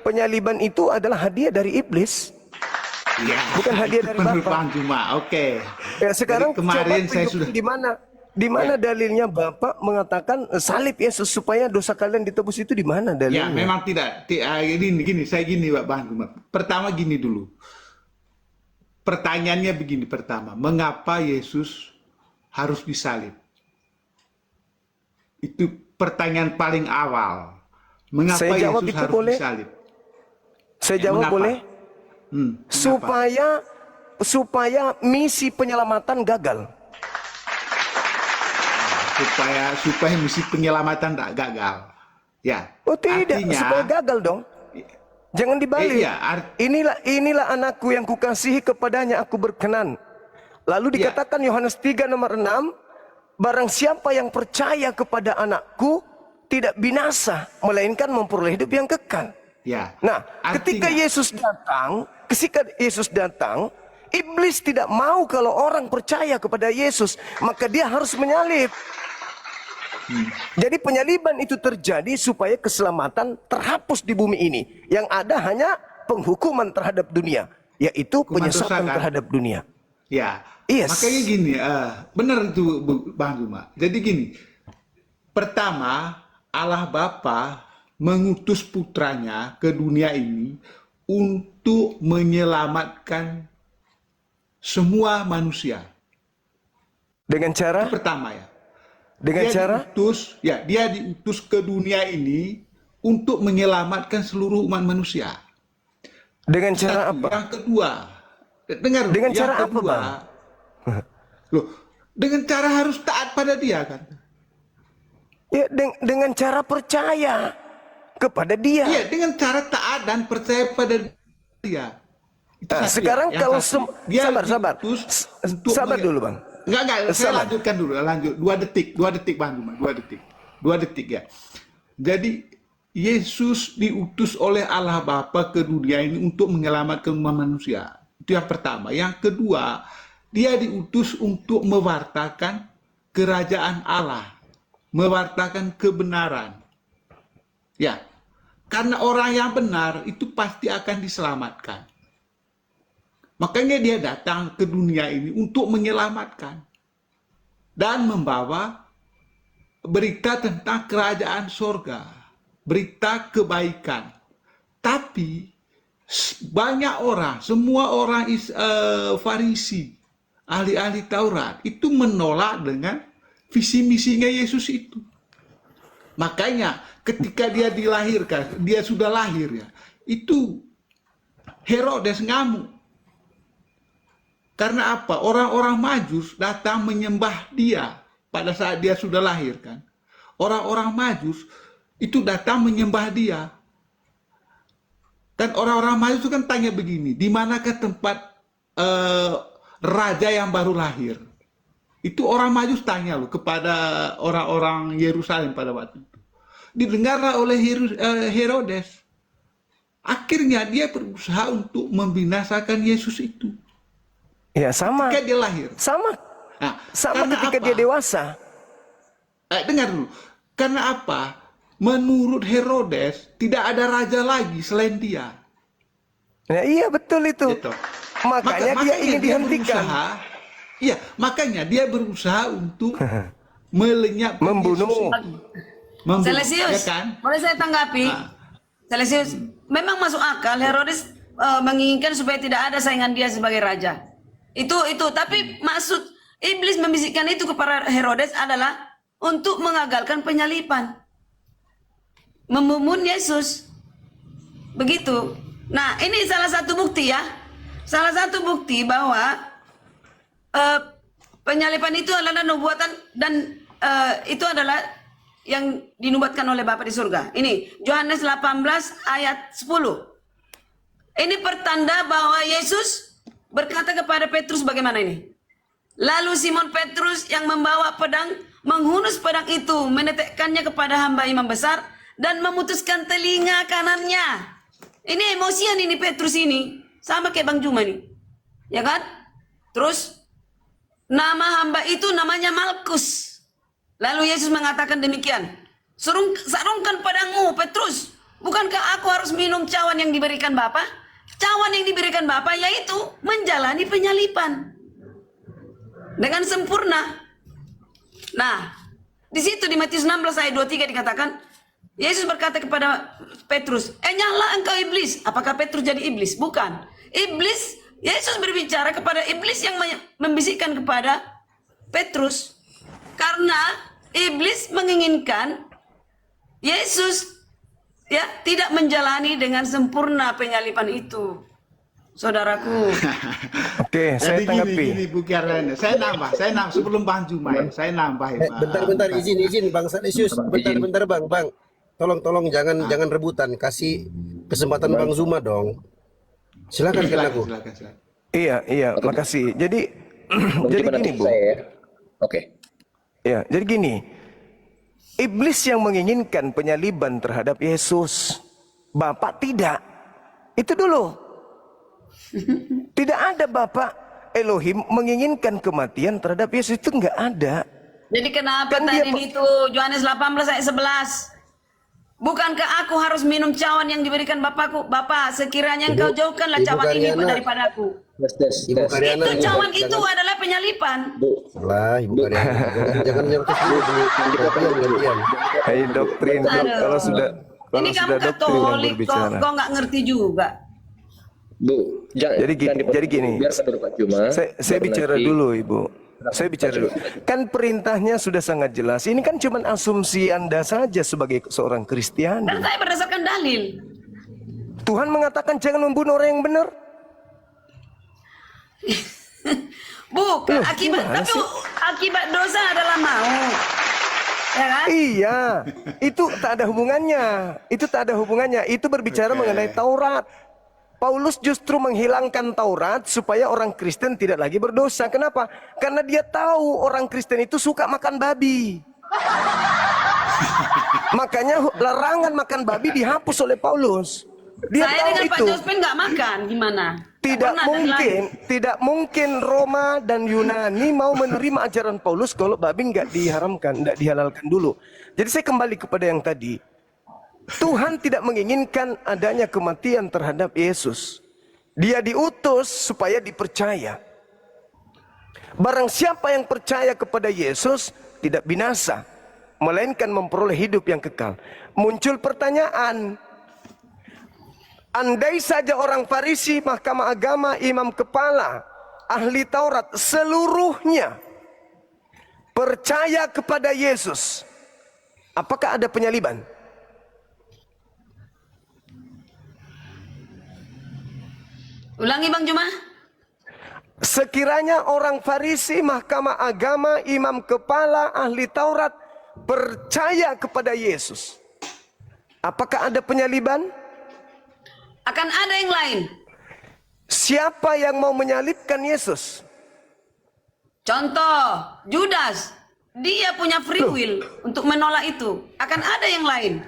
A: penyaliban itu adalah hadiah dari iblis.
C: ya,
A: Bukan hadiah dari
C: menurut
A: Bapak.
C: Bang Juma. Oke.
A: Ya, sekarang
C: Jadi kemarin
A: coba
C: saya
A: tunjukin
C: sudah
A: di mana dalilnya Bapak mengatakan salib Yesus supaya dosa kalian ditebus, itu di mana
C: ya,
A: dalilnya?
C: memang tidak. Gini, saya gini Bang Juma. Pertama gini dulu. Pertanyaannya begini pertama, mengapa Yesus harus disalib? Itu pertanyaan paling awal. Mengapa
A: Saya jawab
C: Yesus
A: itu
C: harus
A: boleh?
C: disalib?
A: Saya jawab
C: mengapa?
A: boleh?
C: Mengapa?
A: Supaya misi penyelamatan gagal.
C: Supaya misi penyelamatan tak gagal. Ya.
A: Oh tidak,
C: Artinya,
A: supaya gagal dong. Jangan dibalik.
C: iya,
A: Inilah anakku yang kukasihi, kepadanya aku berkenan. Lalu dikatakan Yohanes 3 nomor 6, barang siapa yang percaya kepada anakku tidak binasa, melainkan memperoleh hidup yang kekal.
C: ya.
A: Nah, ketika Yesus datang, iblis tidak mau kalau orang percaya kepada Yesus, maka dia harus menyalib. Jadi penyaliban itu terjadi supaya keselamatan terhapus di bumi ini. Yang ada hanya penghukuman terhadap dunia, yaitu penyesakan terhadap dunia.
C: Ya,
A: Yes.
C: makanya gini, benar itu Bang Juma. Jadi gini, pertama Allah Bapa mengutus putranya ke dunia ini untuk menyelamatkan semua manusia.
A: Dengan cara,
C: Itu pertama ya.
A: dengan cara,
C: Dia diutus ke dunia ini untuk menyelamatkan seluruh umat manusia.
A: dengan cara
C: Satu.
A: apa?
C: Yang kedua, dengar dulu,
A: Dengan
C: yang
A: cara apa,
C: kedua,
A: Bang?
C: loh, dengan cara harus taat pada dia kan?
A: Ya, dengan cara percaya kepada dia.
C: Iya, dengan cara taat dan percaya pada dia. Itu
A: Nah,
C: satu
A: sekarang
C: ya. Yang
A: kalau
C: satu, dia
A: sabar,
C: diutus untuk
A: sabar dulu, Bang.
C: Enggak, saya
A: Sabar.
C: lanjutkan dulu, lanjut. 2 detik Bang Juma, 2 detik ya. Jadi Yesus diutus oleh Allah Bapa ke dunia ini untuk menyelamatkan umat manusia. Itu yang pertama. Yang kedua, dia diutus untuk mewartakan kerajaan Allah, mewartakan kebenaran. Ya, karena orang yang benar itu pasti akan diselamatkan. Makanya dia datang ke dunia ini untuk menyelamatkan dan membawa berita tentang kerajaan sorga, berita kebaikan. Tapi banyak orang, semua orang Farisi, ahli-ahli Taurat itu menolak dengan visi misinya Yesus itu. Makanya ketika dia dilahirkan, dia sudah lahir ya, itu Herodes ngamuk. Karena apa? Orang-orang Majus datang menyembah dia pada saat dia sudah lahir kan. Orang-orang Majus itu datang menyembah dia. Dan orang-orang Majus itu kan tanya begini, di manakah tempat raja yang baru lahir? Itu orang Majus tanya loh kepada orang-orang Yerusalem pada waktu itu. Didengarlah oleh Herodes. Akhirnya dia berusaha untuk membinasakan Yesus itu.
A: Ya sama.
C: Ketika dia lahir.
A: Sama.
C: Nah,
A: Sama
C: karena
A: ketika
C: apa?
A: dia dewasa.
C: Dengar dulu. Karena apa? Menurut Herodes tidak ada raja lagi selain dia.
A: Ya, iya betul itu.
C: Gitu.
A: Makanya dia ingin dihentikan.
C: Iya, makanya dia berusaha untuk melenyapkan
A: Membunuh.
C: Yesus itu. Membunuh,
B: Celesius,
C: ya kan?
B: boleh saya tanggapi? Celesius, memang masuk akal Herodes menginginkan supaya tidak ada saingan dia sebagai raja. Itu, tapi maksud iblis membisikkan itu kepada Herodes adalah untuk mengagalkan penyalipan. Membunuh Yesus. Begitu. Nah, ini salah satu bukti ya. Salah satu bukti bahwa penyalipan itu adalah nubuatan dan itu adalah yang dinubuatkan oleh Bapa di surga. Ini Yohanes 18 ayat 10. Ini pertanda bahwa Yesus berkata kepada Petrus bagaimana ini? Lalu Simon Petrus yang membawa pedang menghunus pedang itu, menetekkannya kepada hamba imam besar dan memutuskan telinga kanannya. Ini emosian ini Petrus ini, sama kayak Bang Juma nih. Ya kan? Terus nama hamba itu namanya Malkus. Lalu Yesus mengatakan demikian, sarungkan pedangmu Petrus. Bukankah aku harus minum cawan yang diberikan Bapa? Cawan yang diberikan Bapa yaitu menjalani penyalipan dengan sempurna. Nah, di situ di Matius 16 ayat 23 dikatakan, Yesus berkata kepada Petrus, nyala engkau iblis. Apakah Petrus jadi iblis? Bukan. Iblis, Yesus berbicara kepada iblis yang membisikkan kepada Petrus. Karena iblis menginginkan Yesus ya tidak menjalani dengan sempurna penyalipan itu. Saudaraku.
A: Oke, saya
C: Jadi
A: tanggapi.
C: gini Bu Kiarlena, saya nambah sebelum Bang Juma ya, saya nambah ya.
D: Bentar, izin Bang Salesius, bentar Bang. tolong jangan rebutan, kasih kesempatan Bang Zuma dong. Silakan aku.
C: Silakan.
A: Iya, makasih. Jadi jadi
E: Coba
A: gini,
E: nanti
A: Bu.
E: saya ya. Oke.
A: Ya, jadi gini. Iblis yang menginginkan penyaliban terhadap Yesus. Bapak tidak. Itu dulu. Tidak ada Bapak Elohim menginginkan kematian terhadap Yesus, itu enggak ada.
B: Jadi kenapa
A: Kan dia
B: tadi itu Yohanes 18 ayat 11? Bukankah aku harus minum cawan yang diberikan Bapakku? Bapak, sekiranya engkau jauhkanlah
D: Ibu
B: cawan ini
D: Karyana.
B: daripadaku.
D: Ibu Karyana,
B: Itu cawan itu adalah penyalipan.
D: lah, Ibu Karyana. Jangan nyangkut dulu kita gantian.
A: Hai doktrin,
B: Aduh.
A: kalau sudah
B: Ini kamu
A: doktrin yang
B: Katolik
A: berbicara.
B: kok nggak ngerti juga.
E: Bu, jangan.
A: Jadi gini.
E: Biarkan dulu Pak Juma.
A: Saya
E: Baru
A: bicara
E: nanti-
A: dulu, Ibu. Saya bicara dulu. Kan perintahnya sudah sangat jelas. Ini kan cuma asumsi Anda saja sebagai seorang Kristiani.
B: Dan saya berdasarkan dalil.
A: Tuhan mengatakan jangan membunuh orang yang benar.
B: Bukan
A: Loh,
B: akibat,
A: gimana
B: tapi
A: sih?
B: akibat dosa adalah mau. Ya kan?
A: Iya, itu tak ada hubungannya. Itu tak ada hubungannya. Itu berbicara mengenai Taurat. Paulus justru menghilangkan Taurat supaya orang Kristen tidak lagi berdosa. Kenapa? Karena dia tahu orang Kristen itu suka makan babi. Makanya larangan makan babi dihapus oleh Paulus. Dia
B: Saya
A: tahu
B: dengan Pak
A: itu.
B: Jospin nggak makan, gimana?
A: Tidak mungkin Roma dan Yunani mau menerima ajaran Paulus kalau babi nggak diharamkan, nggak dihalalkan dulu. Jadi saya kembali kepada yang tadi. Tuhan tidak menginginkan adanya kematian terhadap Yesus. Dia diutus supaya dipercaya. Barang siapa yang percaya kepada Yesus tidak binasa, melainkan memperoleh hidup yang kekal. Muncul pertanyaan, andai saja orang Farisi, mahkamah agama, imam kepala, ahli Taurat seluruhnya percaya kepada Yesus, apakah ada penyaliban?
B: Ulangi Bang Juma.
A: Sekiranya orang Farisi, mahkamah agama, imam kepala, ahli Taurat percaya kepada Yesus, apakah ada penyaliban?
B: Akan ada yang lain.
A: Siapa yang mau menyalibkan Yesus?
B: Contoh, Judas. Dia punya free will untuk menolak itu. Akan ada yang lain.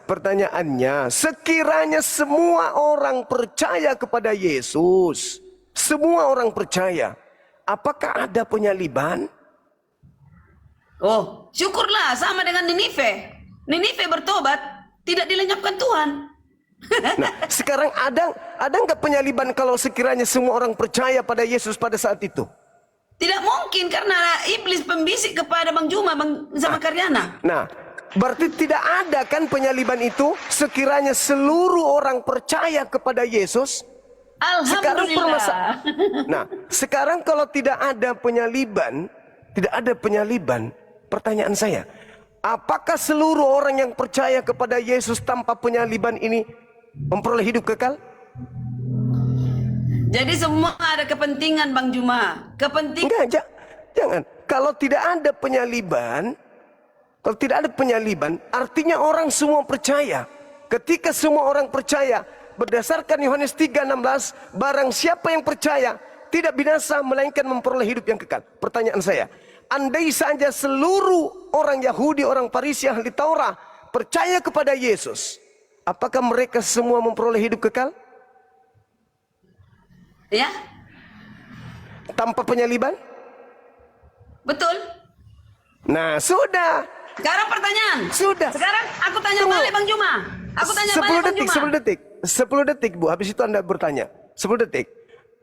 A: Pertanyaannya, sekiranya semua orang percaya kepada Yesus, semua orang percaya, apakah ada penyaliban?
B: Oh, syukurlah sama dengan Ninive. Ninive bertobat, tidak dilenyapkan Tuhan.
A: Nah, sekarang ada nggak penyaliban kalau sekiranya semua orang percaya pada Yesus pada saat itu?
B: Tidak mungkin karena iblis pembisik kepada Bang Juma, Bang sama Karyana.
A: Nah, berarti tidak ada kan penyaliban itu sekiranya seluruh orang percaya kepada Yesus?
B: Alhamdulillah.
A: Nah, sekarang kalau tidak ada penyaliban, pertanyaan saya, apakah seluruh orang yang percaya kepada Yesus tanpa penyaliban ini memperoleh hidup kekal?
B: Jadi semua ada kepentingan Bang Juma.
A: Enggak, jangan. Kalau tidak ada penyaliban, artinya orang semua percaya. Ketika semua orang percaya, berdasarkan Yohanes 3:16, barang siapa yang percaya tidak binasa melainkan memperoleh hidup yang kekal. Pertanyaan saya, andai saja seluruh orang Yahudi, orang Farisi, ahli Taurat percaya kepada Yesus, apakah mereka semua memperoleh hidup kekal?
B: Ya,
A: Tanpa penyaliban?
B: betul.
A: Nah, sudah.
B: Sekarang pertanyaan.
A: Sudah.
B: Sekarang aku tanya
A: Tunggu.
B: balik Bang Juma. Aku tanya
A: 10
B: balik Bang
A: detik,
B: Juma.
A: 10 detik Bu, habis itu Anda bertanya. 10 detik.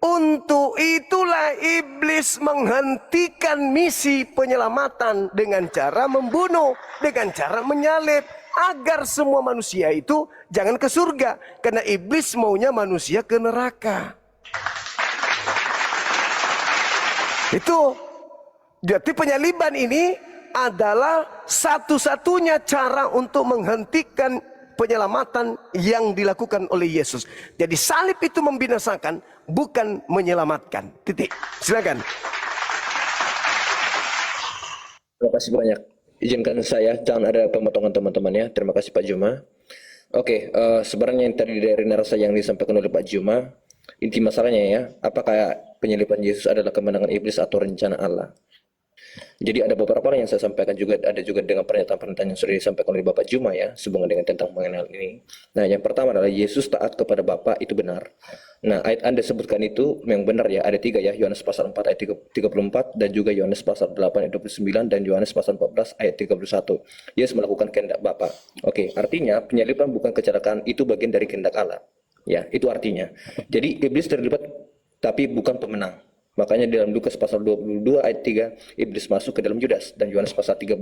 A: Untuk itulah iblis menghentikan misi penyelamatan dengan cara membunuh, dengan cara menyalib, agar semua manusia itu jangan ke surga, karena iblis maunya manusia ke neraka. Itu. Jadi penyaliban ini adalah satu-satunya cara untuk menghentikan penyelamatan yang dilakukan oleh Yesus. Jadi salib itu membinasakan, bukan menyelamatkan. Titik. Silakan.
E: Terima kasih banyak. izinkan saya, jangan ada pemotongan teman-teman ya. Terima kasih Pak Juma. Oke, sebenarnya yang tadi dari narasi yang disampaikan oleh Pak Juma, inti masalahnya ya, apakah penyaliban Yesus adalah kemenangan iblis atau rencana Allah? Jadi ada beberapa hal yang saya sampaikan juga, ada juga dengan pernyataan-pernyataan yang sudah disampaikan oleh Bapak Juma ya, sehubungan dengan tentang mengenal ini. Nah, yang pertama adalah Yesus taat kepada Bapa, itu benar. Nah, ayat Anda sebutkan itu memang benar ya, ada 3 ya, Yohanes pasal 4 ayat 34, dan juga Yohanes pasal 8 ayat 29, dan Yohanes pasal 14 ayat 31. Yesus melakukan kehendak Bapa. Oke, artinya penyaliban bukan kecelakaan, itu bagian dari kehendak Allah. Ya, itu artinya. Jadi iblis terlibat tapi bukan pemenang. Makanya dalam Lukas pasal 22 ayat 3, iblis masuk ke dalam Yudas, dan Yohanes pasal 13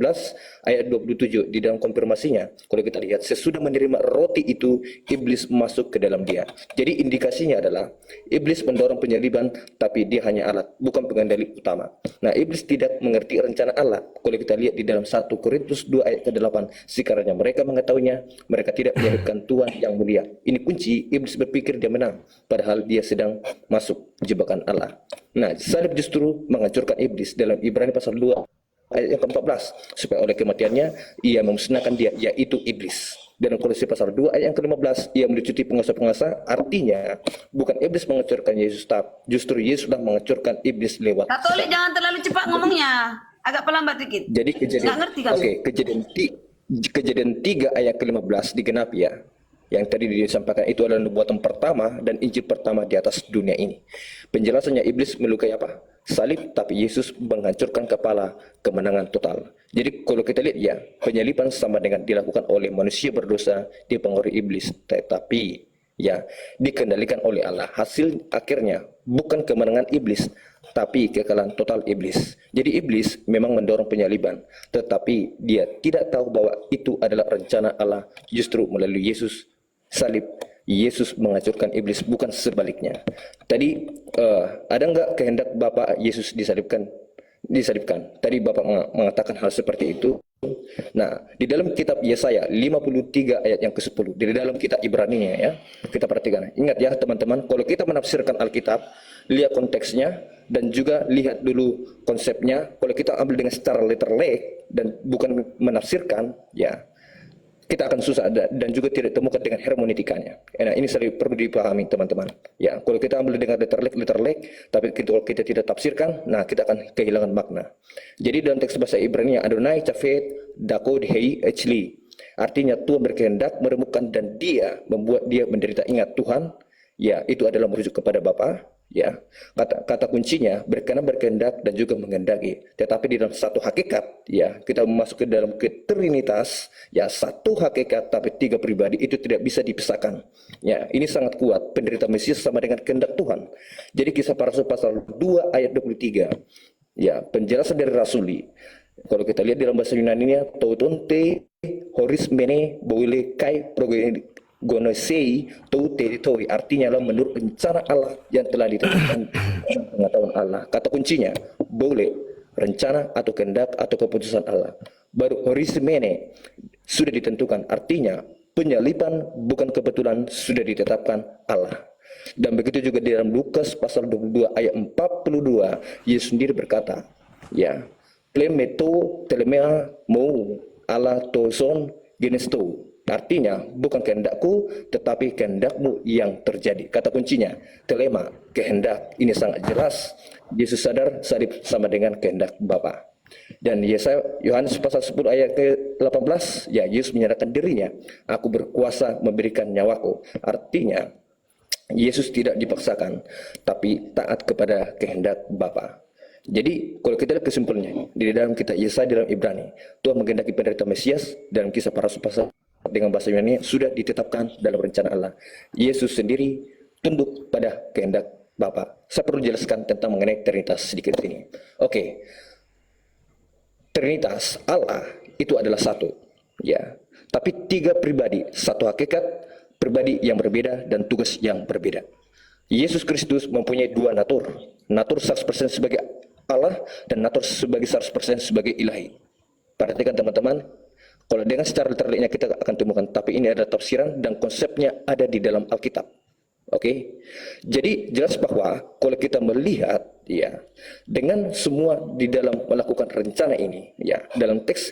E: ayat 27 di dalam konfirmasinya. Kalau kita lihat, sesudah menerima roti itu, iblis masuk ke dalam dia. Jadi indikasinya adalah iblis mendorong penyaliban, tapi dia hanya alat, bukan pengendali utama. Nah, iblis tidak mengerti rencana Allah. Kalau kita lihat di dalam 1 Korintus 2 ayat ke-8, sekiranya mereka mengetahuinya, mereka tidak menyalibkan Tuhan yang mulia. Ini kunci, iblis berpikir dia menang, padahal dia sedang masuk jebakan Allah. Nah, salib justru menghancurkan iblis dalam Ibrani pasal 2 ayat yang ke-14, supaya oleh kematiannya ia memusnahkan dia, yaitu iblis. Dalam Kolose pasal 2 ayat yang ke-15, ia melucuti penguasa-penguasa. Artinya bukan iblis menghancurkan Yesus, justru Yesuslah menghancurkan iblis lewat.
B: Katolik jangan terlalu cepat ngomongnya, agak pelambat dikit.
E: Jadi kejadian,
B: Nggak ngerti kami.
E: Oke, kejadian 3 ayat ke-15 digenapi ya. Yang tadi disampaikan itu adalah nubuatan pertama dan Injil pertama di atas dunia ini. Penjelasannya, iblis melukai apa? Salib, tapi Yesus menghancurkan kepala, kemenangan total. Jadi kalau kita lihat ya, penyaliban sama dengan dilakukan oleh manusia berdosa, dipengaruhi iblis, tetapi ya dikendalikan oleh Allah. Hasil akhirnya bukan kemenangan iblis, tapi kekalahan total iblis. Jadi iblis memang mendorong penyaliban, tetapi dia tidak tahu bahwa itu adalah rencana Allah. Justru melalui Yesus salib, Yesus menghancurkan iblis, bukan sebaliknya. Tadi ada enggak kehendak Bapa Yesus disalibkan? Tadi Bapak mengatakan hal seperti itu. Nah, di dalam kitab Yesaya 53 ayat yang ke-10, di dalam kitab Ibrani ya, kita perhatikan. Ingat ya teman-teman, kalau kita menafsirkan Alkitab, lihat konteksnya dan juga lihat dulu konsepnya. Kalau kita ambil dengan secara literal dan bukan menafsirkan, ya kita akan susah dan juga tidak temukan dengan hermeneutikanya. Nah, ini perlu dipahami teman-teman. Ya, kalau kita ambil dengan literal, tapi kalau kita tidak tafsirkan, nah kita akan kehilangan makna. Jadi dalam teks bahasa Ibrani, Adonai Chafet Dakod Hei Echli, artinya Tuhan berkehendak meremukkan dan dia membuat dia menderita. Ingat Tuhan, ya itu adalah merujuk kepada Bapa. Ya, kata kuncinya berkehendak dan juga menghendaki. Tetapi di dalam satu hakikat, ya kita memasuki dalam Trinitas, ya satu hakikat tapi 3 pribadi, itu tidak bisa dipisahkan. Ya, ini sangat kuat. Penderita Mesias sama dengan kehendak Tuhan. Jadi Kisah Para Rasul pasal 2 ayat 23. Ya, penjelasan dari Rasuli. Kalau kita lihat dalam bahasa Yunani-nya, tautonte horis mene boile kai gonosei tau teritori, artinya adalah menurut rencana Allah yang telah ditetapkan pengetahuan Allah. Kata kuncinya boleh, rencana atau kehendak atau keputusan Allah. Baru horismene sudah ditentukan, artinya penyaliban bukan kebetulan, sudah ditetapkan Allah. Dan begitu juga di dalam Lukas pasal 22 ayat 42, Yesus sendiri berkata, ya, plemeto telemea mau Allah toson genesto. Artinya bukan kehendakku tetapi kehendakmu yang terjadi. Kata kuncinya telema, kehendak. Ini sangat jelas. Yesus sadar salib sama dengan kehendak Bapa. Dan Yohanes pasal 10 ayat ke-18, ya Yesus menyatakan dirinya, aku berkuasa memberikan nyawaku. Artinya Yesus tidak dipaksakan tapi taat kepada kehendak Bapa. Jadi kalau kita lihat kesimpulannya di dalam kitab Yesaya, dalam Ibrani, Tuhan menghendaki penderita Mesias. Dalam Kisah Para Rasul pasal dengan bahasa Yunani sudah ditetapkan dalam rencana Allah. Yesus sendiri tunduk pada kehendak Bapa. Saya perlu jelaskan tentang mengenai Trinitas sedikit ini. Oke. Trinitas Allah itu adalah satu, ya. Tapi 3 pribadi, satu hakikat, pribadi yang berbeda dan tugas yang berbeda. Yesus Kristus mempunyai 2 natur. Natur 100% sebagai Allah dan natur sebagai 100% sebagai ilahi. Perhatikan teman-teman, kalau dengan secara literalnya kita akan temukan, tapi ini adalah tafsiran dan konsepnya ada di dalam Alkitab. Oke. Jadi jelas bahwa kalau kita melihat ya dengan semua di dalam melakukan rencana ini, ya dalam teks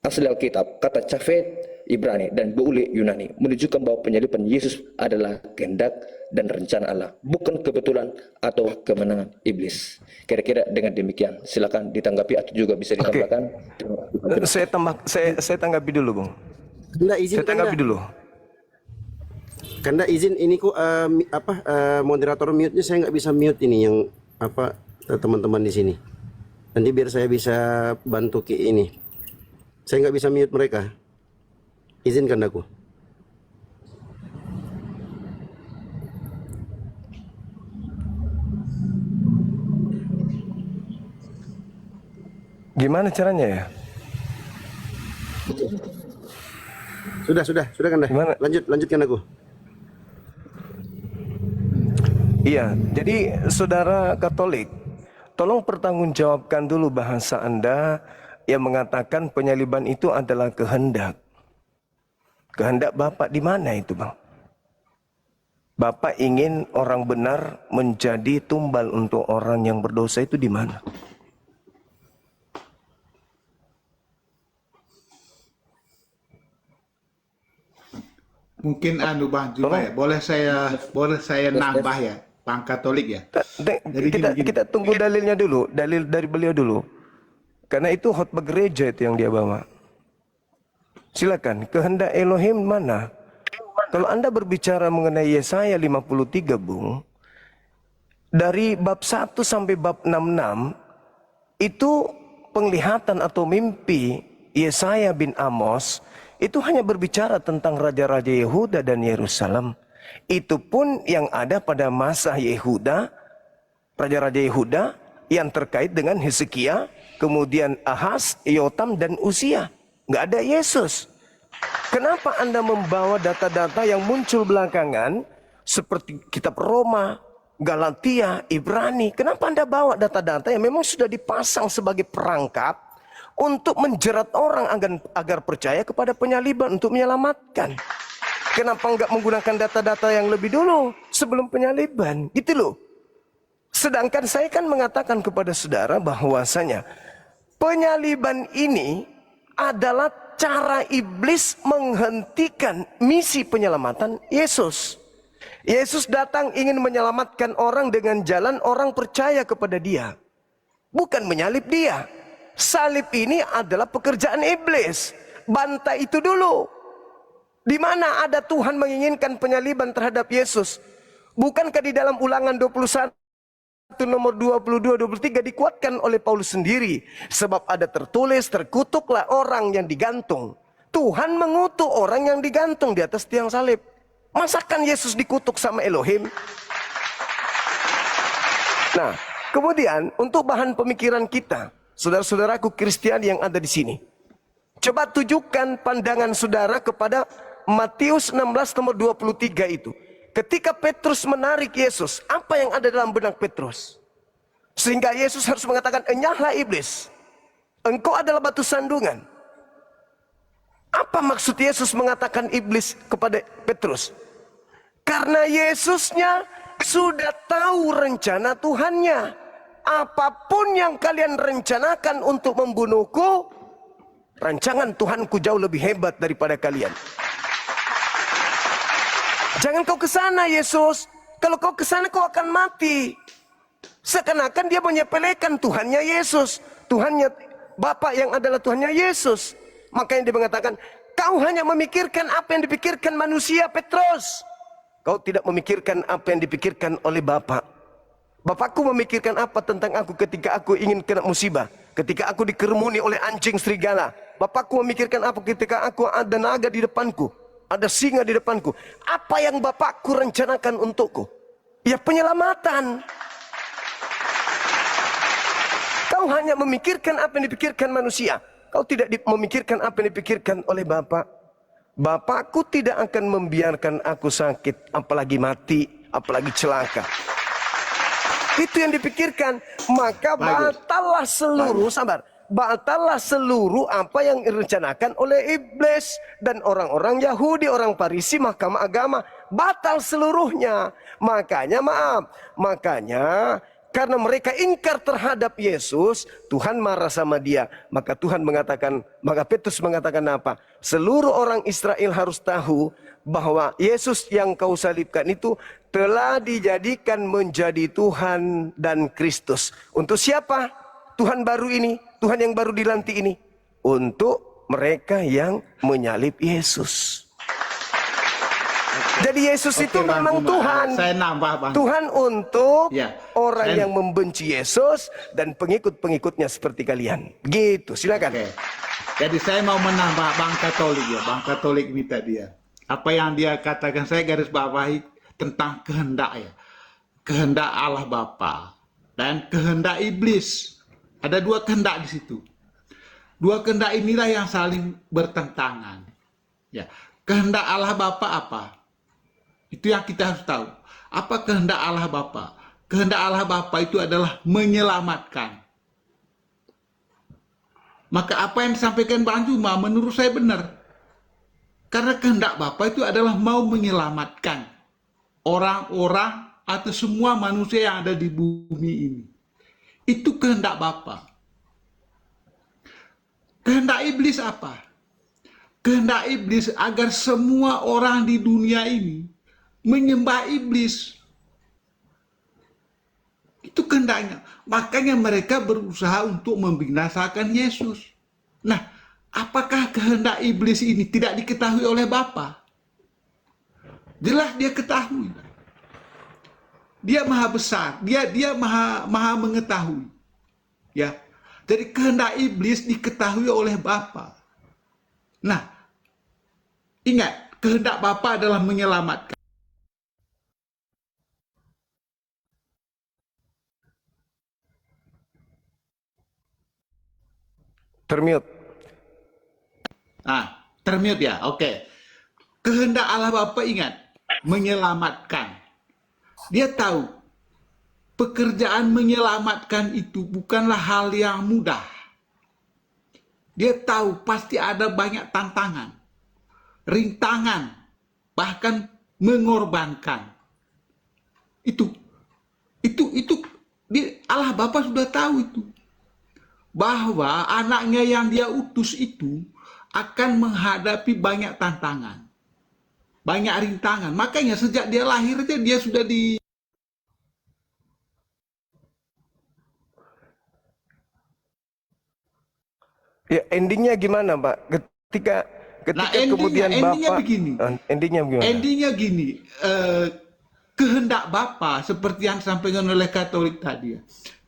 E: asli Alkitab, kata Cafet Ibrani dan Beule Yunani menunjukkan bahwa penyaliban Yesus adalah kehendak dan rencana Allah, bukan kebetulan atau kemenangan iblis. Kira-kira dengan demikian, silakan ditanggapi atau juga bisa ditambahkan.
A: Saya tanggapi dulu, Bung.
D: Kanda izin,
A: Saya tanggapi dulu.
D: Kanda izin ini kok moderator mute-nya saya nggak bisa mute ini yang teman-teman di sini. Nanti biar saya bisa bantu ini. Saya nggak bisa mute mereka. Izinkan aku.
A: Gimana caranya ya?
D: Sudah Kanda.
A: Gimana?
D: Lanjutkan aku.
A: Iya, jadi saudara Katolik, tolong pertanggungjawabkan dulu bahasa Anda yang mengatakan penyaliban itu adalah kehendak. Kehendak Bapak di mana itu, Bang? Bapak ingin orang benar menjadi tumbal untuk orang yang berdosa itu di mana?
C: Mungkin Bang Juma ya, boleh saya nambah ya, Bang Katolik ya. Jadi
A: Kita tunggu dalilnya dulu, dalil dari beliau dulu. Karena itu khotbah gereja itu yang dia bawa. Silakan, kehendak Elohim mana? Kalau Anda berbicara mengenai Yesaya 53, Bung, dari bab 1 sampai bab 66, itu penglihatan atau mimpi Yesaya bin Amos, itu hanya berbicara tentang raja-raja Yehuda dan Yerusalem. Itu pun yang ada pada masa Yehuda, raja-raja Yehuda yang terkait dengan Hezekia, kemudian Ahaz, Yotam, dan Usia. Nggak ada Yesus. Kenapa Anda membawa data-data yang muncul belakangan seperti kitab Roma, Galatia, Ibrani? Kenapa Anda bawa data-data yang memang sudah dipasang sebagai perangkap untuk menjerat orang agar percaya kepada penyaliban untuk menyelamatkan? Kenapa enggak menggunakan data-data yang lebih dulu sebelum penyaliban? Gitu loh. Sedangkan saya kan mengatakan kepada saudara bahwasanya penyaliban ini adalah cara iblis menghentikan misi penyelamatan Yesus. Yesus datang ingin menyelamatkan orang dengan jalan orang percaya kepada dia, bukan menyalib dia. Salib ini adalah pekerjaan iblis. Bantai itu dulu. Di mana ada Tuhan menginginkan penyaliban terhadap Yesus? Bukankah di dalam Ulangan 21 nomor 22-23 dikuatkan oleh Paulus sendiri? Sebab ada tertulis, terkutuklah orang yang digantung. Tuhan mengutuk orang yang digantung di atas tiang salib. Masakan Yesus dikutuk sama Elohim? Nah, kemudian untuk bahan pemikiran kita, saudara-saudaraku Kristiani yang ada di sini, coba tujukan pandangan saudara kepada Matius 16 nomor 23 itu. Ketika Petrus menarik Yesus, apa yang ada dalam benak Petrus? Sehingga Yesus harus mengatakan, enyahlah iblis, engkau adalah batu sandungan. Apa maksud Yesus mengatakan iblis kepada Petrus? Karena Yesusnya sudah tahu rencana Tuhannya. Apapun yang kalian rencanakan untuk membunuhku, rancangan Tuhanku jauh lebih hebat daripada kalian. Jangan kau ke sana, Yesus. Kalau kau ke sana kau akan mati. Seakan-akan dia menyepelekan Tuhannya Yesus, Tuhannya Bapa yang adalah Tuhannya Yesus. Makanya dia mengatakan, kau hanya memikirkan apa yang dipikirkan manusia, Petrus. Kau tidak memikirkan apa yang dipikirkan oleh Bapa. Bapakku memikirkan apa tentang aku ketika aku ingin kena musibah, ketika aku dikerumuni oleh anjing serigala. Bapakku memikirkan apa ketika aku ada naga di depanku, ada singa di depanku. Apa yang Bapakku rencanakan untukku? Ya penyelamatan. Kau hanya memikirkan apa yang dipikirkan manusia. Kau tidak memikirkan apa yang dipikirkan oleh Bapa. Bapakku tidak akan membiarkan aku sakit, apalagi mati, apalagi celaka. Itu yang dipikirkan. Maka batallah seluruh, batallah seluruh apa yang direncanakan oleh iblis dan orang-orang Yahudi, orang Farisi, mahkamah agama. Batal seluruhnya. Makanya karena mereka ingkar terhadap Yesus, Tuhan marah sama dia. Maka Tuhan mengatakan, maka Petrus mengatakan apa? Seluruh orang Israel harus tahu bahwa Yesus yang kau salibkan itu telah dijadikan menjadi Tuhan dan Kristus. Untuk siapa Tuhan baru ini? Tuhan yang baru dilantik ini? Untuk mereka yang menyalib Yesus. Jadi Yesus itu
C: Oke, Bang
A: memang
C: Juma.
A: Tuhan.
C: Saya nambah, Bang.
A: Tuhan untuk
C: Ya,
A: orang
C: saya-
A: yang membenci Yesus dan pengikut-pengikutnya seperti kalian. Gitu, silakan.
C: Oke. Jadi saya mau menambah Bang Katolik ya. Bang Katolik ini tadi ya. Apa yang dia katakan, saya garis bawahi tentang kehendak ya. Kehendak Allah Bapa dan kehendak iblis. Ada dua kehendak di situ. Dua kehendak inilah yang saling bertentangan. Ya. Kehendak Allah Bapa apa? Itu yang kita harus tahu. Apa kehendak Allah Bapa? Kehendak Allah Bapa itu adalah menyelamatkan. Maka apa yang disampaikan Bang Juma menurut saya benar. Karena kehendak Bapa itu adalah mau menyelamatkan orang-orang atau semua manusia yang ada di bumi ini. Itu kehendak Bapa. Kehendak iblis apa? Kehendak iblis agar semua orang di dunia ini menyembah iblis. Itu kehendaknya. Makanya mereka berusaha untuk membinasakan Yesus. Nah, apakah kehendak iblis ini tidak diketahui oleh Bapa? Jelas dia ketahui. Dia maha besar, dia maha mengetahui. Ya. Jadi kehendak iblis diketahui oleh Bapa. Nah, ingat, kehendak Bapa adalah menyelamatkan.
A: Termute.
C: Nah, termute ya, oke. Kehendak Allah Bapa ingat, menyelamatkan. Dia tahu, pekerjaan menyelamatkan itu bukanlah hal yang mudah. Dia tahu pasti ada banyak tantangan, rintangan, bahkan mengorbankan. Allah Bapa sudah tahu itu. Bahwa anaknya yang dia utus itu akan menghadapi banyak tantangan, banyak rintangan. Makanya sejak dia lahir aja dia sudah di
A: Ya, endingnya gimana, Pak? Ketika kemudian
C: endingnya
A: Bapak
C: begini.
A: endingnya gimana?
C: Endingnya gini, kehendak Bapa seperti yang disampaikan oleh Katolik tadi ya.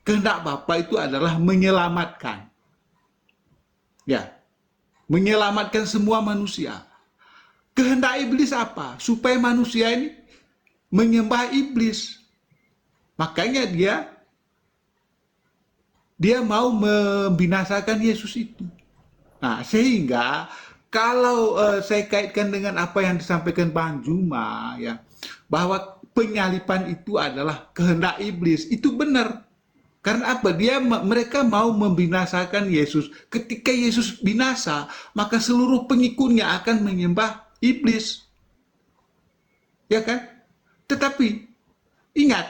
C: Kehendak Bapa itu adalah menyelamatkan. Ya. Menyelamatkan semua manusia. Kehendak iblis apa? Supaya manusia ini menyembah iblis. Makanya dia mau membinasakan Yesus itu. Nah, sehingga kalau saya kaitkan dengan apa yang disampaikan Bang Juma ya, bahwa penyalipan itu adalah kehendak iblis, itu benar. Karena apa? Mereka mau membinasakan Yesus. Ketika Yesus binasa, maka seluruh pengikutnya akan menyembah iblis. Ya kan? Tetapi ingat,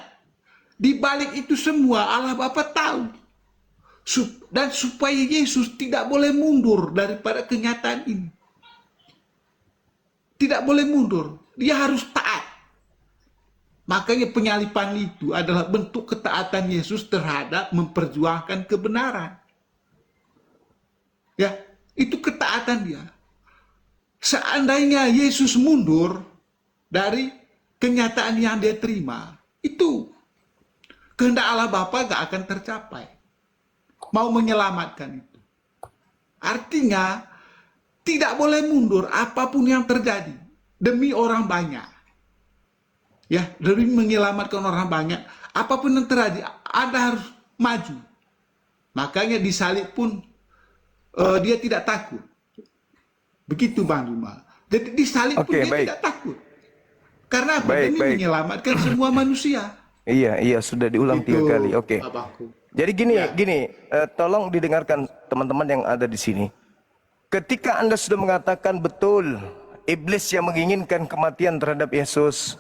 C: di balik itu semua Allah Bapa tahu. Dan supaya Yesus tidak boleh mundur daripada kenyataan ini. Tidak boleh mundur. Dia harus taat. Makanya penyalipan itu adalah bentuk ketaatan Yesus terhadap memperjuangkan kebenaran. Ya, itu ketaatan dia. Seandainya Yesus mundur dari kenyataan yang dia terima, itu kehendak Allah Bapa gak akan tercapai. Mau menyelamatkan itu. Artinya, tidak boleh mundur apapun yang terjadi demi orang banyak. Ya, demi menyelamatkan orang banyak, apapun yang terjadi, Anda harus maju. Makanya disalib pun dia tidak takut. Begitu Bang Juma. Jadi disalib pun dia tidak takut. Karena apa? Demi menyelamatkan semua manusia.
A: Iya, sudah diulang 3 kali. Oke.
C: Abangku.
A: Jadi gini, tolong didengarkan teman-teman yang ada di sini. Ketika Anda sudah mengatakan betul, iblis yang menginginkan kematian terhadap Yesus,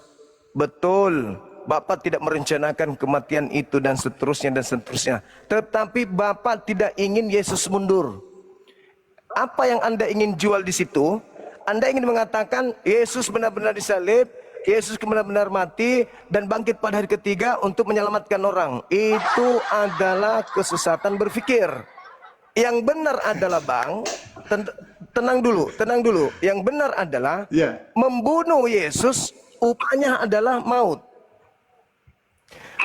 A: betul, Bapak tidak merencanakan kematian itu dan seterusnya dan seterusnya. Tetapi Bapak tidak ingin Yesus mundur. Apa yang Anda ingin jual di situ? Anda ingin mengatakan Yesus benar-benar disalib, Yesus benar-benar mati dan bangkit pada hari ketiga untuk menyelamatkan orang. Itu adalah kesesatan berpikir. Yang benar adalah Bang, tenang dulu. Yang benar adalah membunuh Yesus upahnya adalah maut.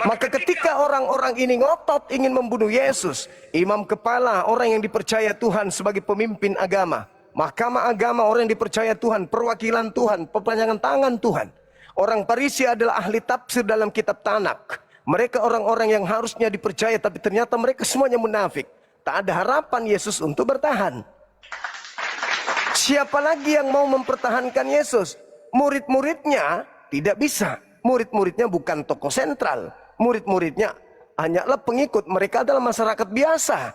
A: Maka ketika orang-orang ini ngotot ingin membunuh Yesus, imam kepala, orang yang dipercaya Tuhan sebagai pemimpin agama, mahkamah agama, orang yang dipercaya Tuhan, perwakilan Tuhan, perpanjangan tangan Tuhan. Orang Farisi adalah ahli tafsir dalam kitab Tanak. Mereka orang-orang yang harusnya dipercaya, tapi ternyata mereka semuanya munafik. Tak ada harapan Yesus untuk bertahan. Siapa lagi yang mau mempertahankan Yesus? Murid-muridnya tidak bisa. Murid-muridnya bukan tokoh sentral. Murid-muridnya hanyalah pengikut. Mereka adalah masyarakat biasa.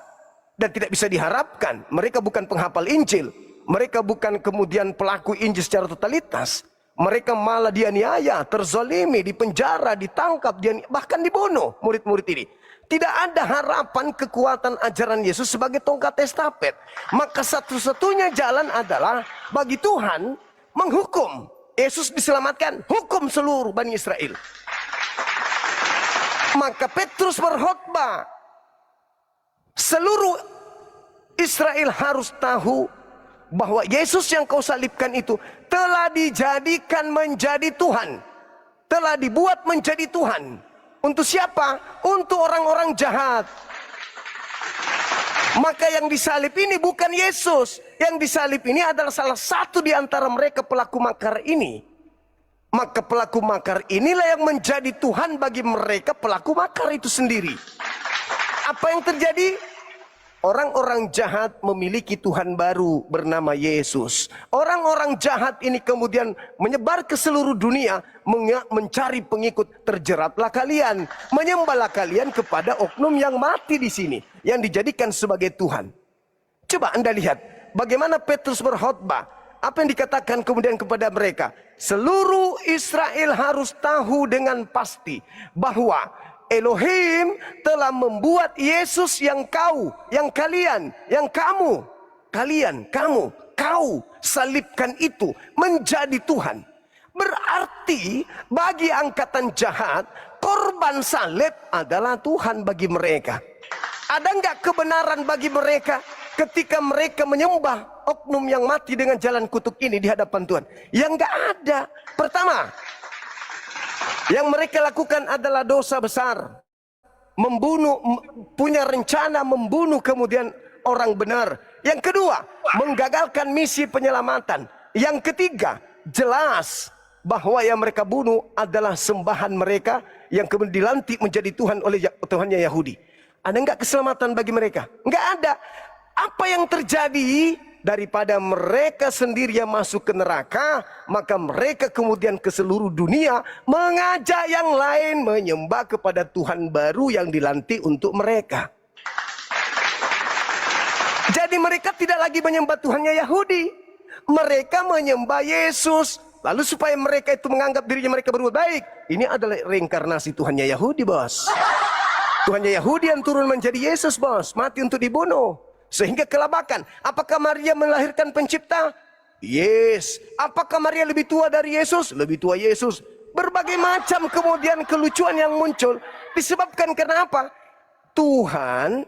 A: Dan tidak bisa diharapkan. Mereka bukan penghafal Injil. Mereka bukan kemudian pelaku Injil secara totalitas. Mereka malah dianiaya, terzolimi, dipenjara, ditangkap, bahkan dibunuh murid-murid ini. Tidak ada harapan kekuatan ajaran Yesus sebagai tongkat estafet. Maka satu-satunya jalan adalah bagi Tuhan menghukum. Yesus diselamatkan, hukum seluruh Bani Israel. Maka Petrus berkhotbah, seluruh Israel harus tahu bahwa Yesus yang kau salibkan itu telah dijadikan menjadi Tuhan. Telah dibuat menjadi Tuhan. Untuk siapa? Untuk orang-orang jahat. Maka yang disalib ini bukan Yesus. Yang disalib ini adalah salah satu di antara mereka pelaku makar ini. Maka pelaku makar inilah yang menjadi Tuhan bagi mereka pelaku makar itu sendiri. Apa yang terjadi? Orang-orang jahat memiliki Tuhan baru bernama Yesus. Orang-orang jahat ini kemudian menyebar ke seluruh dunia, mencari pengikut. Terjeratlah kalian, menyembahlah kalian kepada oknum yang mati di sini, yang dijadikan sebagai Tuhan. Coba Anda lihat bagaimana Petrus berkhotbah. Apa yang dikatakan kemudian kepada mereka? Seluruh Israel harus tahu dengan pasti bahwa Elohim telah membuat Yesus yang kau, yang kalian, yang kamu, kau salibkan itu menjadi Tuhan. Berarti bagi angkatan jahat, korban salib adalah Tuhan bagi mereka. Ada enggak kebenaran bagi mereka ketika mereka menyembah oknum yang mati dengan jalan kutuk ini di hadapan Tuhan? Yang enggak ada. Pertama, yang mereka lakukan adalah dosa besar. Membunuh, punya rencana membunuh kemudian orang benar. Yang kedua, menggagalkan misi penyelamatan. Yang ketiga, jelas bahwa yang mereka bunuh adalah sembahan mereka yang kemudian dilantik menjadi Tuhan oleh Tuhannya Yahudi. Ada enggak keselamatan bagi mereka? Enggak ada. Apa yang terjadi? Daripada mereka sendiri yang masuk ke neraka, maka mereka kemudian ke seluruh dunia mengajak yang lain menyembah kepada Tuhan baru yang dilantik untuk mereka. Jadi mereka tidak lagi menyembah Tuhannya Yahudi. Mereka menyembah Yesus. Lalu supaya mereka itu menganggap dirinya mereka berbuat baik. Ini adalah reinkarnasi Tuhannya Yahudi, bos. Tuhannya Yahudi yang turun menjadi Yesus, bos. Mati untuk dibunuh. Sehingga kelabakan. Apakah Maria melahirkan pencipta? Yes. Apakah Maria lebih tua dari Yesus? Lebih tua Yesus. Berbagai macam kemudian kelucuan yang muncul. Disebabkan kenapa? Tuhan,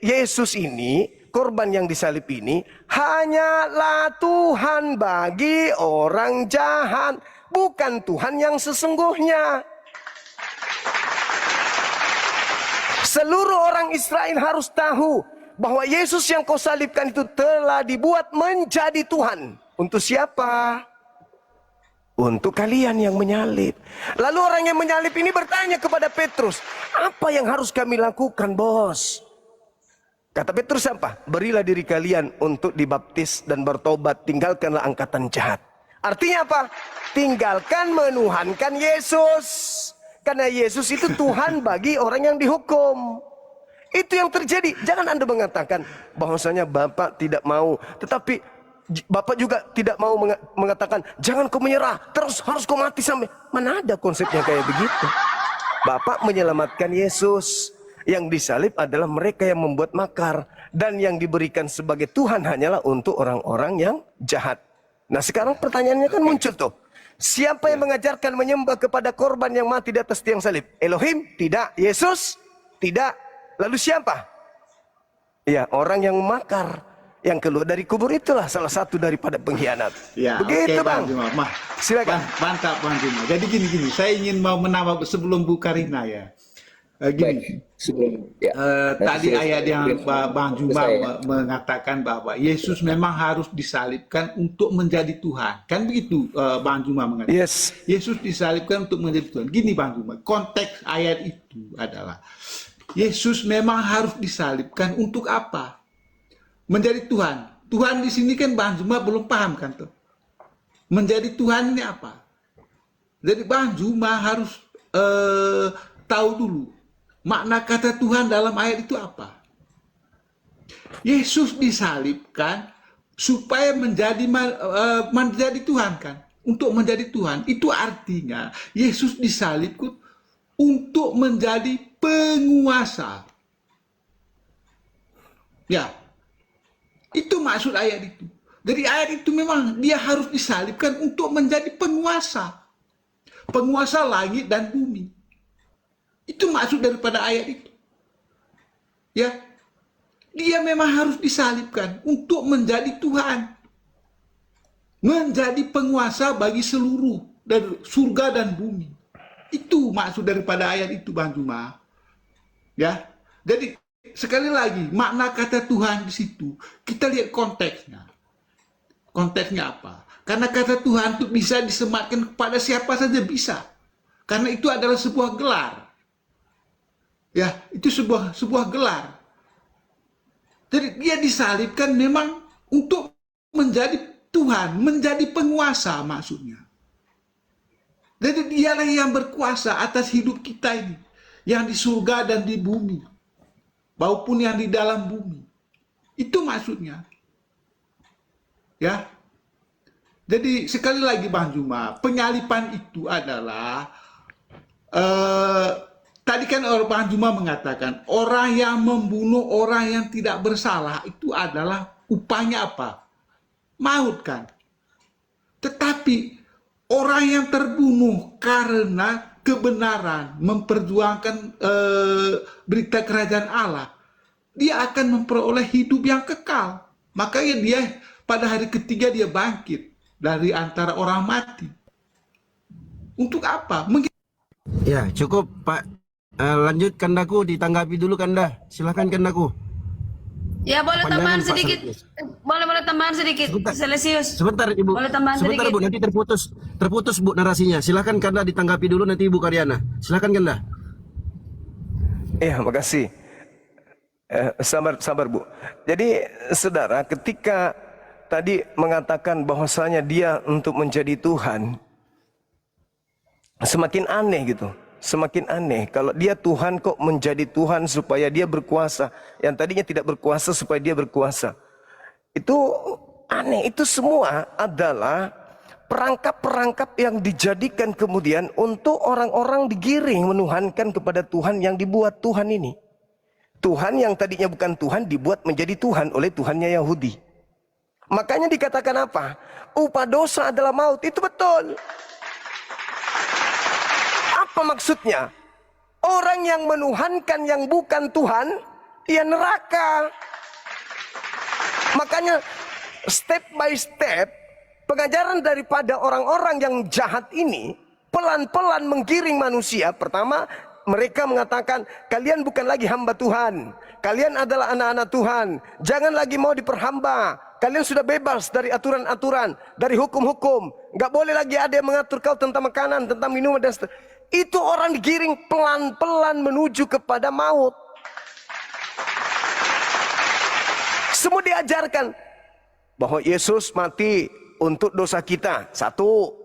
A: Yesus ini, korban yang disalib ini, hanyalah Tuhan bagi orang jahat. Bukan Tuhan yang sesungguhnya. Seluruh orang Israel harus tahu bahwa Yesus yang kau salibkan itu telah dibuat menjadi Tuhan. Untuk siapa? Untuk kalian yang menyalib. Lalu orang yang menyalib ini bertanya kepada Petrus, apa yang harus kami lakukan, bos? Kata Petrus apa? Berilah diri kalian untuk dibaptis dan bertobat, tinggalkanlah angkatan jahat. Artinya apa? Tinggalkan menuhankan Yesus. Karena Yesus itu Tuhan bagi orang yang dihukum. Itu yang terjadi. Jangan Anda mengatakan bahwasanya Bapak tidak mau. Tetapi Bapak juga tidak mau mengatakan, jangan kau menyerah, terus harus kau mati sampai. Mana ada konsepnya kayak begitu. Bapak menyelamatkan Yesus. Yang disalib adalah mereka yang membuat makar. Dan yang diberikan sebagai Tuhan hanyalah untuk orang-orang yang jahat. Nah sekarang pertanyaannya kan muncul tuh. Siapa yang mengajarkan menyembah kepada korban yang mati di atas tiang salib? Elohim? Tidak. Yesus? Tidak. Lalu siapa? Ya, orang yang makar. Yang keluar dari kubur itulah salah satu daripada pengkhianat.
C: Ya,
A: begitu
C: oke,
A: Bang.
C: Juma.
A: Silakan.
C: Mantap Bang Juma. Jadi gini, saya ingin mau menambah sebelum Bu Karina ya. Gini,
E: Sebelum ya.
C: tadi ayat yang Bang Juma
E: Saya.
C: mengatakan bahwa Yesus memang harus disalibkan untuk menjadi Tuhan. Kan begitu Bang Juma mengatakan.
A: Yes.
C: Yesus disalibkan untuk menjadi Tuhan. Gini Bang Juma, konteks ayat itu adalah Yesus memang harus disalibkan untuk apa? Menjadi Tuhan. Tuhan di sini kan Bang Juma belum paham kan tuh. Menjadi Tuhan ini apa? Jadi Bang Juma harus tahu dulu makna kata Tuhan dalam ayat itu apa. Yesus disalibkan supaya menjadi Tuhan kan. Untuk menjadi Tuhan. Itu artinya Yesus disalibkan untuk menjadi penguasa. Ya. Itu maksud ayat itu. Jadi ayat itu memang dia harus disalibkan untuk menjadi penguasa. Penguasa langit dan bumi. Itu maksud daripada ayat itu. Ya. Dia memang harus disalibkan untuk menjadi Tuhan. Menjadi penguasa bagi seluruh dari surga dan bumi. Itu maksud daripada ayat itu Bang Juma. Ya. Jadi sekali lagi, makna kata Tuhan di situ, kita lihat konteksnya. Konteksnya apa? Karena kata Tuhan itu bisa disematkan kepada siapa saja bisa. Karena itu adalah sebuah gelar. Ya, itu sebuah gelar. Jadi dia disalibkan memang untuk menjadi Tuhan, menjadi penguasa maksudnya. Jadi dialah yang berkuasa atas hidup kita ini. Yang di surga dan di bumi. Maupun yang di dalam bumi. Itu maksudnya. Ya. Jadi sekali lagi Bang Juma, penyalipan itu adalah tadi kan Bang Juma mengatakan orang yang membunuh orang yang tidak bersalah itu adalah upahnya apa? Maut kan. Tetapi orang yang terbunuh karena kebenaran, memperjuangkan berita kerajaan Allah, dia akan memperoleh hidup yang kekal. Makanya dia pada hari ketiga dia bangkit dari antara orang mati. Untuk apa?
D: Ya, cukup Pak. Lanjut Kandaku, ditanggapi dulu Kanda. Silakan Kandaku.
B: Ya boleh
D: Pandangan
B: tambahan
D: Pak
B: sedikit.
D: Salutius.
B: Boleh tambahan sedikit. Selesius.
D: Sebentar Ibu.
B: Boleh tambahan
D: Sebentar
B: sedikit.
D: Bu, nanti terputus Bu narasinya. Silakan Kanda ditanggapi dulu nanti Ibu Karyana. Silakan Kanda.
A: Makasih. Sabar Bu. Jadi saudara, ketika tadi mengatakan bahwasanya dia untuk menjadi Tuhan, semakin aneh gitu. Semakin aneh kalau dia Tuhan kok menjadi Tuhan supaya dia berkuasa. Yang tadinya tidak berkuasa supaya dia berkuasa. Itu aneh. Itu semua adalah perangkap-perangkap yang dijadikan kemudian untuk orang-orang digiring menuhankan kepada Tuhan yang dibuat Tuhan ini. Tuhan yang tadinya bukan Tuhan dibuat menjadi Tuhan oleh Tuhannya Yahudi. Makanya dikatakan apa? Upah dosa adalah maut. Itu betul. Apa maksudnya? Orang yang menuhankan yang bukan Tuhan, ya neraka. Makanya step by step, pengajaran daripada orang-orang yang jahat ini, pelan-pelan menggiring manusia. Pertama, mereka mengatakan, kalian bukan lagi hamba Tuhan. Kalian adalah anak-anak Tuhan. Jangan lagi mau diperhamba. Kalian sudah bebas dari aturan-aturan, dari hukum-hukum. Gak boleh lagi ada yang mengatur kau tentang makanan, tentang minuman, dan seterusnya. Itu orang digiring pelan-pelan menuju kepada maut. Semua diajarkan bahwa Yesus mati untuk dosa kita. Satu,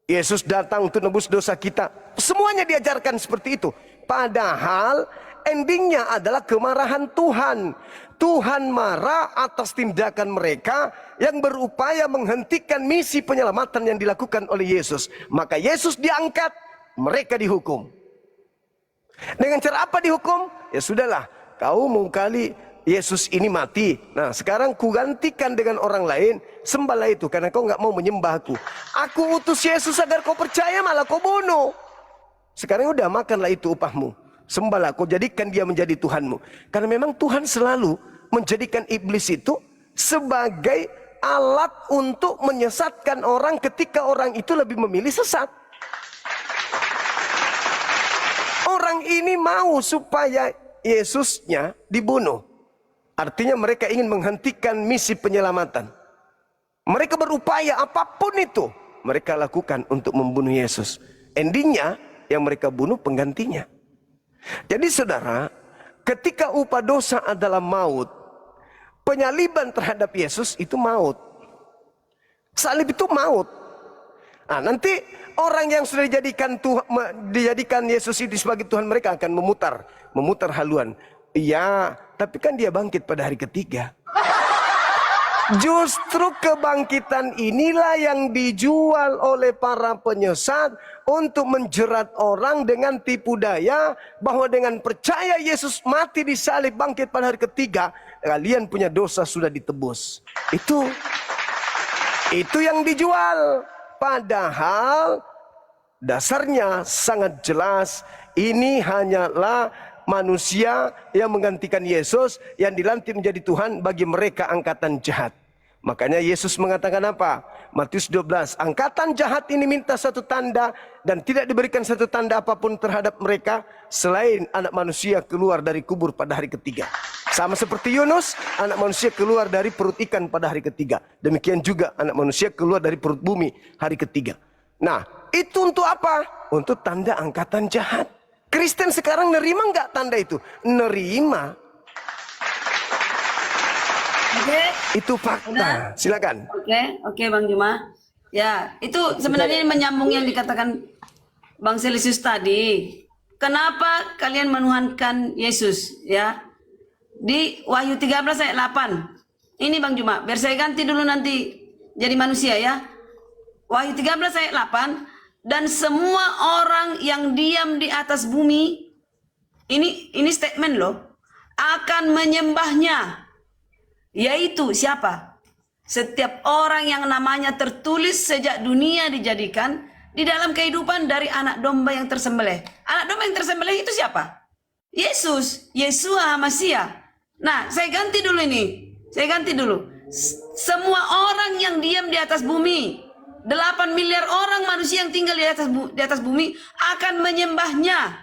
A: Yesus datang untuk nebus dosa kita. Semuanya diajarkan seperti itu. Padahal endingnya adalah kemarahan Tuhan. Tuhan marah atas tindakan mereka yang berupaya menghentikan misi penyelamatan yang dilakukan oleh Yesus. Maka Yesus diangkat, mereka dihukum. Dengan cara apa dihukum? Ya sudahlah, kau mau kali Yesus ini mati. Nah sekarang kugantikan dengan orang lain. Sembahlah itu karena kau nggak mau menyembah aku. Aku utus Yesus agar kau percaya, malah kau bunuh. Sekarang udah, makanlah itu upahmu. Sembahlah, kau jadikan dia menjadi Tuhanmu. Karena memang Tuhan selalu menjadikan iblis itu sebagai alat untuk menyesatkan orang ketika orang itu lebih memilih sesat. Orang ini mau supaya Yesusnya dibunuh. Artinya mereka ingin menghentikan misi penyelamatan. Mereka berupaya apapun itu mereka lakukan untuk membunuh Yesus. Endingnya yang mereka bunuh penggantinya. Jadi saudara, ketika upah dosa adalah maut, penyaliban terhadap Yesus itu maut. Salib itu maut. Nah, nanti orang yang sudah dijadikan Yesus itu sebagai Tuhan, mereka akan memutar haluan. Iya, tapi kan dia bangkit pada hari ketiga. Justru kebangkitan inilah yang dijual oleh para penyesat untuk menjerat orang dengan tipu daya bahwa dengan percaya Yesus mati di salib, bangkit pada hari ketiga, kalian punya dosa sudah ditebus. Itu yang dijual. Padahal dasarnya sangat jelas, ini hanyalah manusia yang menggantikan Yesus yang dilantik menjadi Tuhan bagi mereka angkatan jahat. Makanya Yesus mengatakan apa? Matius 12, angkatan jahat ini minta satu tanda dan tidak diberikan satu tanda apapun terhadap mereka selain anak manusia keluar dari kubur pada hari ketiga. Sama seperti Yunus, anak manusia keluar dari perut ikan pada hari ketiga. Demikian juga anak manusia keluar dari perut bumi hari ketiga. Nah, itu untuk apa? Untuk tanda angkatan jahat. Kristen sekarang nerima nggak tanda itu? Nerima.
B: Oke.
A: Itu fakta. Silakan.
B: Oke, Bang Juma. Ya, itu sebenarnya menyambung yang dikatakan Bang Selisius tadi. Kenapa kalian menuhankan Yesus? Ya, di Wahyu 13 ayat 8. Ini Bang Juma, biar saya ganti dulu nanti jadi manusia ya. Wahyu 13 ayat 8. Dan semua orang yang diam di atas bumi, ini statement loh, akan menyembahnya. Yaitu siapa? Setiap orang yang namanya tertulis sejak dunia dijadikan di dalam kehidupan dari anak domba yang tersembelih. Anak domba yang tersembelih itu siapa? Yesus, Yeshua HaMashiach. Nah, saya ganti dulu ini. Semua orang yang diam di atas bumi, 8 miliar orang manusia yang tinggal di atas bumi akan menyembahnya.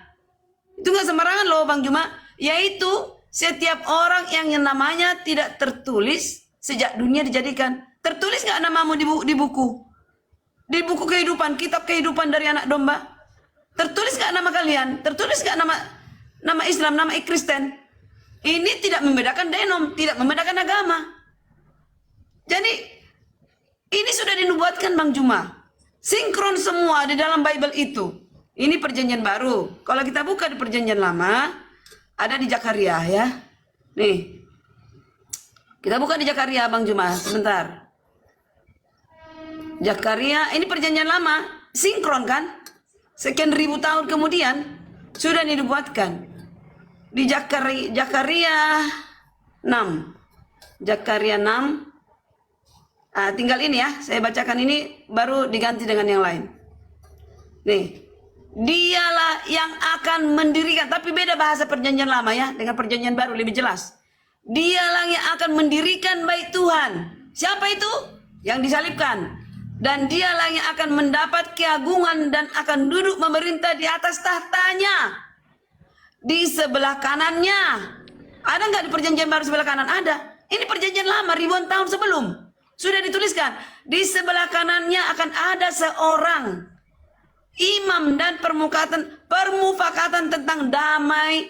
B: Itu nggak sembarangan loh Bang Juma. Yaitu setiap orang yang namanya tidak tertulis sejak dunia dijadikan. Tertulis nggak namamu di buku? Di buku kehidupan, kitab kehidupan dari anak domba. Tertulis nggak nama kalian? Tertulis nggak nama Islam, nama Kristen? Ini tidak membedakan denom, tidak membedakan agama. Jadi ini sudah dinubuatkan Bang Juma. Sinkron semua di dalam Bible itu. Ini perjanjian baru. Kalau kita buka di perjanjian lama, ada di Zakaria ya. Nih. Kita buka di Zakaria Bang Juma, sebentar. Zakaria, ini perjanjian lama. Sinkron kan? Sekian ribu tahun kemudian, sudah dinubuatkan. Di Zakaria 6. Zakaria 6. Tinggal ini ya, saya bacakan ini baru diganti dengan yang lain. Nih, dialah yang akan mendirikan, tapi beda bahasa perjanjian lama ya, dengan perjanjian baru lebih jelas. Dialah yang akan mendirikan bait Tuhan. Siapa itu? Yang disalibkan. Dan dialah yang akan mendapat keagungan dan akan duduk memerintah di atas tahtanya. Di sebelah kanannya. Ada nggak di perjanjian baru sebelah kanan? Ada. Ini perjanjian lama ribuan tahun sebelum. Sudah dituliskan, di sebelah kanannya akan ada seorang imam dan permufakatan tentang damai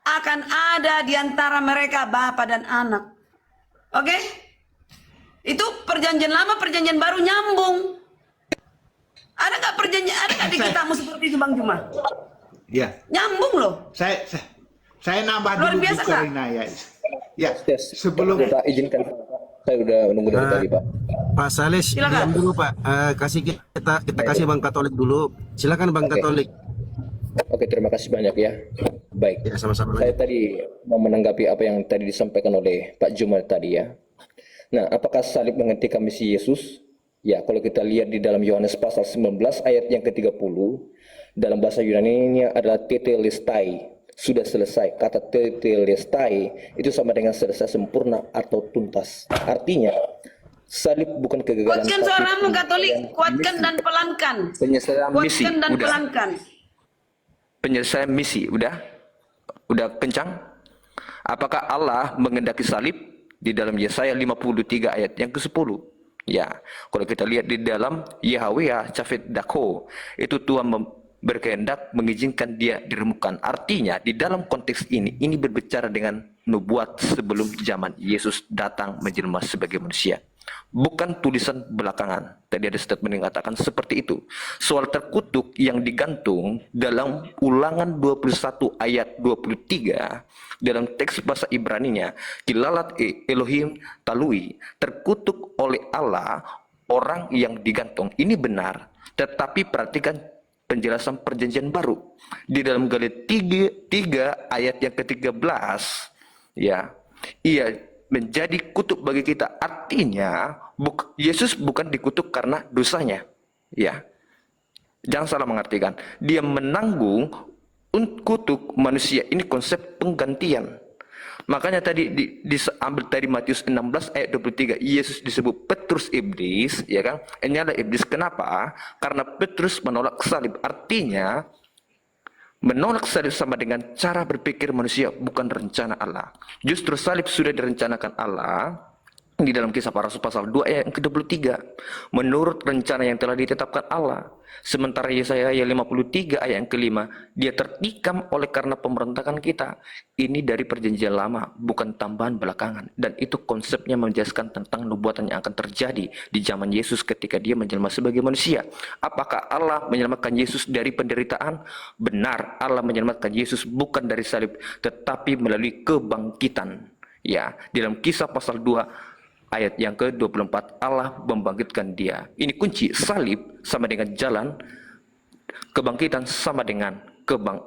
B: akan ada di antara mereka bapa dan anak. Oke? Itu perjanjian lama, perjanjian baru nyambung. Ada nggak di kitabmu seperti itu Bang Juma?
C: Ya.
B: Nyambung loh.
C: Saya nambah
B: Luar
C: dulu
B: biasa,
C: Bu Karina ya. Ya,
E: Tes.
C: sebelum
E: Kita izinkan. Saya udah menunggu dari tadi, Pak.
D: Pak Sales, diam dulu Pak. Kasih kita kasih Bang Katolik dulu. Silakan Bang
E: Oke.
D: Katolik.
E: Oke, terima kasih banyak ya. Baik.
D: Ya, sama-sama.
E: Saya tadi mau menanggapi apa yang tadi disampaikan oleh Pak Jumat tadi ya. Nah, apakah salib menghentikan misi Yesus? Ya, kalau kita lihat di dalam Yohanes pasal 19 ayat yang ke-30, dalam bahasa Yunani adalah tetelestai. Sudah selesai. Kata tetelestai itu sama dengan selesai, sempurna atau tuntas. Artinya, salib bukan kegagalan.
B: Kuatkan
E: tapi
B: suaramu Katolik, kuatkan dan pelankan.
E: penyelesaian misi.
B: Kuatkan dan
E: Udah.
B: pelankan.
E: Penyelesaian misi, udah kencang. Apakah Allah mengendaki salib? Di dalam Yesaya 53 ayat yang ke-10. Ya, kalau kita lihat di dalam Yahweh Cafet Dako, itu Tuhan berkehendak mengizinkan dia diremukkan. Artinya di dalam konteks ini berbicara dengan nubuat sebelum zaman Yesus datang menjelma sebagai manusia. Bukan tulisan belakangan. Tadi ada statement yang mengatakan seperti itu. Soal terkutuk yang digantung dalam Ulangan 21 ayat 23 dalam teks bahasa Ibraninya, Kilalat Elohim Talui, terkutuk oleh Allah orang yang digantung. Ini benar. Tetapi perhatikan penjelasan perjanjian baru di dalam Galatia 3 ayat yang ke-13, ya, ia menjadi kutuk bagi kita. Artinya Yesus bukan dikutuk karena dosanya, ya, jangan salah mengartikan. Dia menanggung kutuk manusia. Ini konsep penggantian. Makanya tadi diambil dari Matius 16 ayat 23, Yesus disebut Petrus iblis, ya kan? Ini adalah iblis. Kenapa? Karena Petrus menolak salib. Artinya menolak salib sama dengan cara berpikir manusia, bukan rencana Allah. Justru salib sudah direncanakan Allah di dalam Kisah Para Rasul pasal 2 ayat yang ke-23. Menurut rencana yang telah ditetapkan Allah. Sementara Yesaya 53 ayat yang ke-5, dia tertikam oleh karena pemberontakan kita. Ini dari perjanjian lama, bukan tambahan belakangan. Dan itu konsepnya menjelaskan tentang nubuatan yang akan terjadi di zaman Yesus ketika dia menjelma sebagai manusia. Apakah Allah menyelamatkan Yesus dari penderitaan? Benar, Allah menyelamatkan Yesus bukan dari salib, tetapi melalui kebangkitan. Ya, dalam Kisah pasal 2 ayat yang ke-24, Allah membangkitkan dia. Ini kunci. Salib sama dengan jalan, kebangkitan sama dengan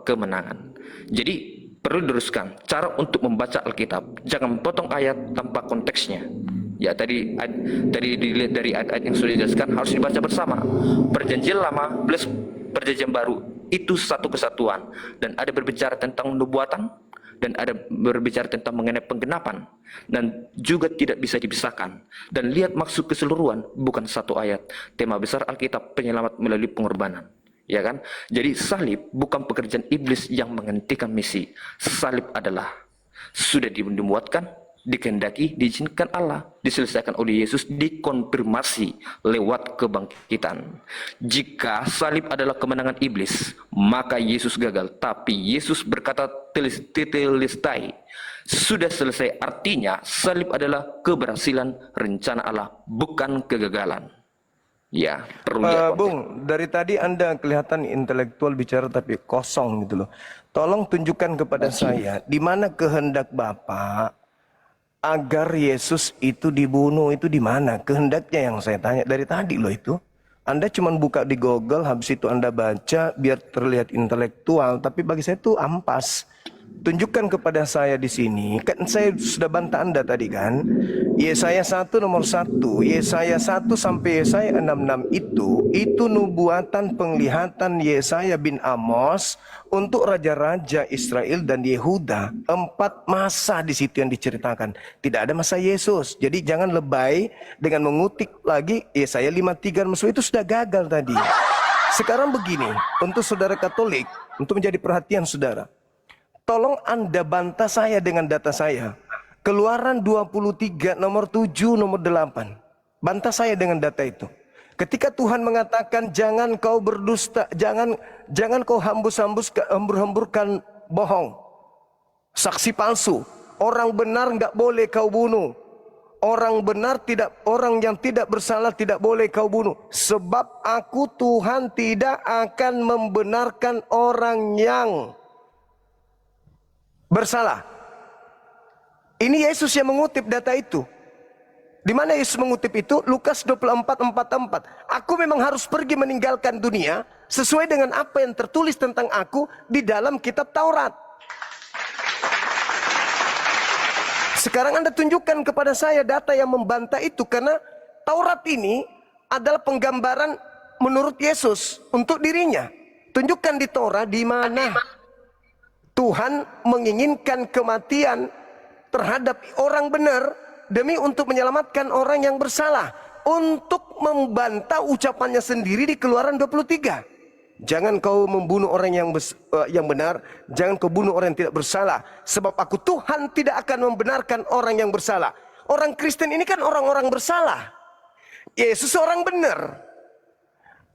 E: kemenangan. Jadi perlu diteruskan cara untuk membaca Alkitab. Jangan potong ayat tanpa konteksnya. Ya, tadi dilihat dari ayat-ayat yang sudah dijelaskan harus dibaca bersama. Perjanjian lama plus perjanjian baru itu satu kesatuan, dan ada berbicara tentang nubuatan dan ada berbicara tentang mengenai penggenapan, dan juga tidak bisa dipisahkan. Dan lihat maksud keseluruhan, bukan satu ayat. Tema besar Alkitab, penyelamat melalui pengorbanan, ya kan? Jadi salib bukan pekerjaan iblis yang menghentikan misi. Salib adalah sudah dibuatkan, dikehendaki, diizinkan Allah, diselesaikan oleh Yesus, dikonfirmasi lewat kebangkitan. Jika salib adalah kemenangan iblis, maka Yesus gagal. Tapi Yesus berkata tetelestai, sudah selesai. Artinya salib adalah keberhasilan rencana Allah, bukan kegagalan. Ya, perlu lihat.
A: Bung, dari tadi Anda kelihatan intelektual bicara tapi kosong gitu loh. Tolong tunjukkan kepada saya di mana kehendak Bapak agar Yesus itu dibunuh, itu di mana kehendaknya, yang saya tanya dari tadi loh itu. Anda cuma buka di Google, habis itu Anda baca biar terlihat intelektual, tapi bagi saya itu ampas. Tunjukkan kepada saya di sini. Kan saya sudah bantah Anda tadi kan. Yesaya 1 nomor 1, Yesaya 1 sampai Yesaya 66 itu nubuatan penglihatan Yesaya bin Amos untuk raja-raja Israel dan Yehuda. 4 masa di situ yang diceritakan. Tidak ada masa Yesus. Jadi jangan lebay dengan mengutip lagi Yesaya 53 itu sudah gagal tadi. Sekarang begini, untuk saudara Katolik, untuk menjadi perhatian saudara. Tolong Anda bantah saya dengan data saya. Keluaran 23 nomor 7 nomor 8. Bantah saya dengan data itu. Ketika Tuhan mengatakan jangan kau berdusta, jangan kau hambur-hamburkan bohong. Saksi palsu. Orang benar enggak boleh kau bunuh. Orang yang tidak bersalah tidak boleh kau bunuh. Sebab aku Tuhan tidak akan membenarkan orang yang bersalah. Ini Yesus yang mengutip data itu. Di mana Yesus mengutip itu? Lukas 24:44. Aku memang harus pergi meninggalkan dunia sesuai dengan apa yang tertulis tentang aku di dalam kitab Taurat. Sekarang Anda tunjukkan kepada saya data yang membantah itu, karena Taurat ini adalah penggambaran menurut Yesus untuk dirinya. Tunjukkan di Taurat di mana Tuhan menginginkan kematian terhadap orang benar demi untuk menyelamatkan orang yang bersalah, untuk membantah ucapannya sendiri di Keluaran 23. Jangan kau membunuh orang yang benar, jangan kau bunuh orang yang tidak bersalah, sebab aku Tuhan tidak akan membenarkan orang yang bersalah. Orang Kristen ini kan orang-orang bersalah. Yesus orang benar.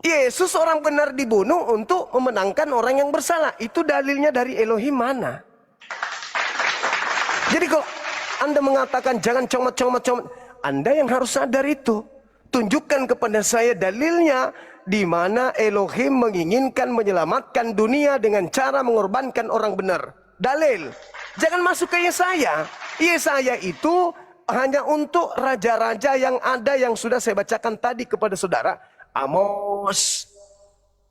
A: Yesus orang benar dibunuh untuk memenangkan orang yang bersalah. Itu dalilnya dari Elohim mana? Jadi kalau Anda mengatakan jangan comot, Anda yang harus sadar itu. Tunjukkan kepada saya dalilnya di mana Elohim menginginkan menyelamatkan dunia dengan cara mengorbankan orang benar. Dalil. Jangan masuk ke Yesaya. Yesaya itu hanya untuk raja-raja yang ada yang sudah saya bacakan tadi kepada saudara. Amos,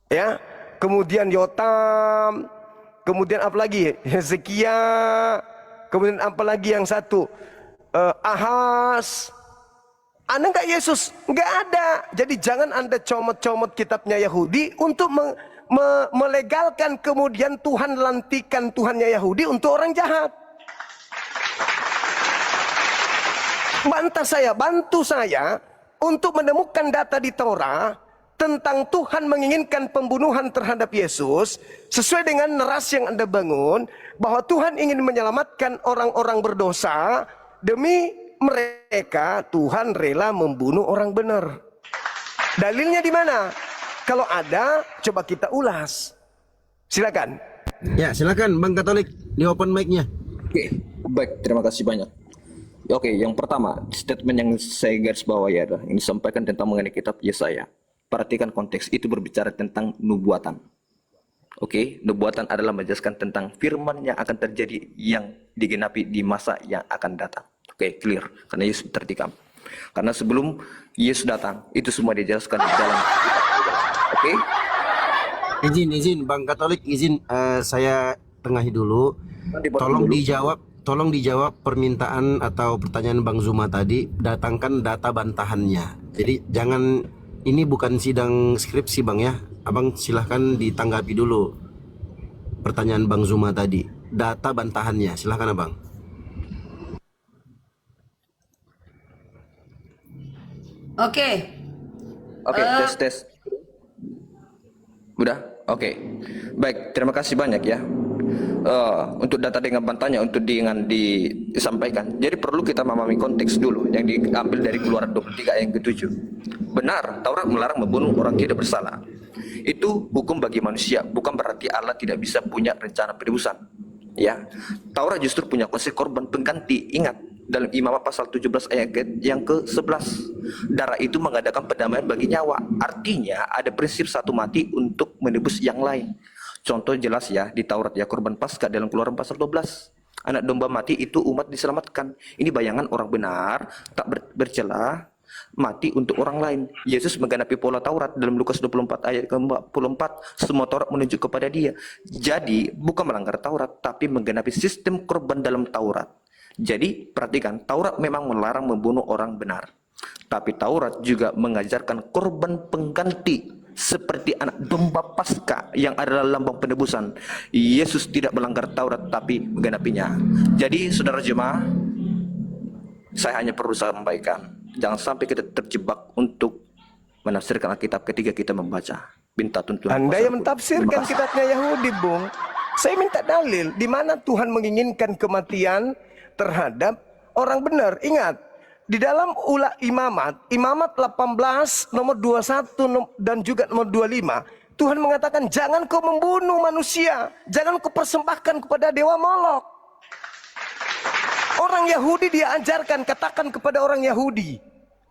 A: ya, kemudian Yotam, kemudian apa lagi? Hezekia, kemudian apa lagi yang satu? Ahaz. Anda enggak Yesus? Enggak ada. Jadi jangan Anda comot-comot kitabnya Yahudi untuk melegalkan kemudian Tuhan lantikan Tuhannya Yahudi untuk orang jahat. Bantu saya untuk menemukan data di Taurat tentang Tuhan menginginkan pembunuhan terhadap Yesus sesuai dengan narasi yang Anda bangun, bahwa Tuhan ingin menyelamatkan orang-orang berdosa, demi mereka Tuhan rela membunuh orang benar. Dalilnya di mana? Kalau ada, coba kita ulas. Silakan.
D: Ya, silakan Bang Katolik, di open mic-nya.
E: Oke, baik, terima kasih banyak. Oke, yang pertama, statement yang saya garis bawahi adalah yang disampaikan tentang mengenai kitab Yesaya. Perhatikan konteks, itu berbicara tentang nubuatan. Oke, nubuatan adalah menjelaskan tentang firman yang akan terjadi yang digenapi di masa yang akan datang. Oke, clear, karena Yesus tertikam. Karena sebelum Yesus datang, itu semua dijelaskan di dalam. Oke?
D: Izin Bang Katolik, saya tengahi dulu. Tolong dijawab permintaan atau pertanyaan Bang Zuma tadi, datangkan data bantahannya. Jadi jangan, ini bukan sidang skripsi Bang ya. Abang silahkan ditanggapi dulu pertanyaan Bang Zuma tadi. Data bantahannya, silahkan Abang.
B: Oke.
E: Oke, tes. Udah? Oke. Baik, terima kasih banyak ya. Untuk data dengan bantahnya untuk disampaikan. Jadi perlu kita memahami konteks dulu yang diambil dari Keluaran 23 ayat ke-7. Benar, Taurat melarang membunuh orang tidak bersalah. Itu hukum bagi manusia, bukan berarti Allah tidak bisa punya rencana penebusan. Ya, Taurat justru punya konsep korban pengganti. Ingat, dalam Imamat pasal 17 ayat yang ke-11, darah itu mengadakan pendamaian bagi nyawa. Artinya ada prinsip satu mati untuk menebus yang lain. Contoh jelas ya di Taurat ya, korban Paskah dalam Keluaran pasal 12. Anak domba mati itu umat diselamatkan. Ini bayangan orang benar tak bercela mati untuk orang lain. Yesus menggenapi pola Taurat dalam Lukas 24 ayat ke-44. Semua Taurat menunjuk kepada dia. Jadi bukan melanggar Taurat, tapi menggenapi sistem korban dalam Taurat. Jadi perhatikan, Taurat memang melarang membunuh orang benar, tapi Taurat juga mengajarkan korban pengganti seperti anak domba Paskah yang adalah lambang penebusan. Yesus tidak melanggar Taurat tapi menggenapinya. Jadi saudara jemaah, saya hanya perlu sampaikan, jangan sampai kita terjebak untuk menafsirkan Alkitab ketika kita membaca. Minta tuntunan.
A: Anda yang mentafsirkan kitabnya Yahudi, Bung. Saya minta dalil di mana Tuhan menginginkan kematian terhadap orang benar. Ingat, di dalam Imamat 18 nomor 21 dan juga nomor 25, Tuhan mengatakan jangan kau membunuh manusia, jangan kau persembahkan kepada dewa Molok. Orang Yahudi dia ajarkan, katakan kepada orang Yahudi,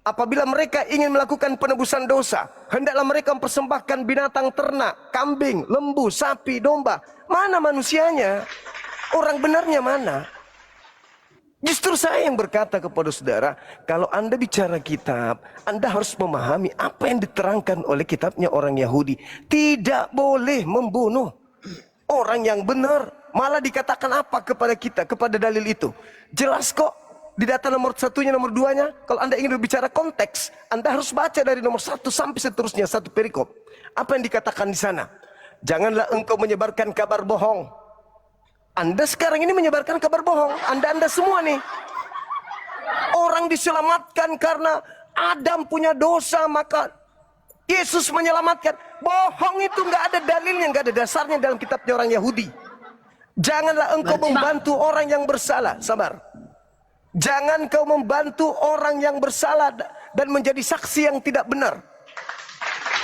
A: apabila mereka ingin melakukan penebusan dosa, hendaklah mereka mempersembahkan binatang ternak, kambing, lembu, sapi, domba. Mana manusianya? Orang benarnya mana? Justru saya yang berkata kepada saudara, kalau Anda bicara kitab, Anda harus memahami apa yang diterangkan oleh kitabnya orang Yahudi. Tidak boleh membunuh orang yang benar. Malah dikatakan apa kepada kita, kepada dalil itu? Jelas kok. Di data nomor 1-nya, nomor 2-nya, kalau Anda ingin berbicara konteks, Anda harus baca dari nomor 1 sampai seterusnya, satu perikop. Apa yang dikatakan di sana? Janganlah engkau menyebarkan kabar bohong. Anda sekarang ini menyebarkan kabar bohong. Anda semua nih. Orang diselamatkan karena Adam punya dosa, maka Yesus menyelamatkan. Bohong itu nggak ada dalilnya, nggak ada dasarnya dalam kitabnya orang Yahudi. Janganlah engkau membantu orang yang bersalah. Sabar. Jangan kau membantu orang yang bersalah dan menjadi saksi yang tidak benar.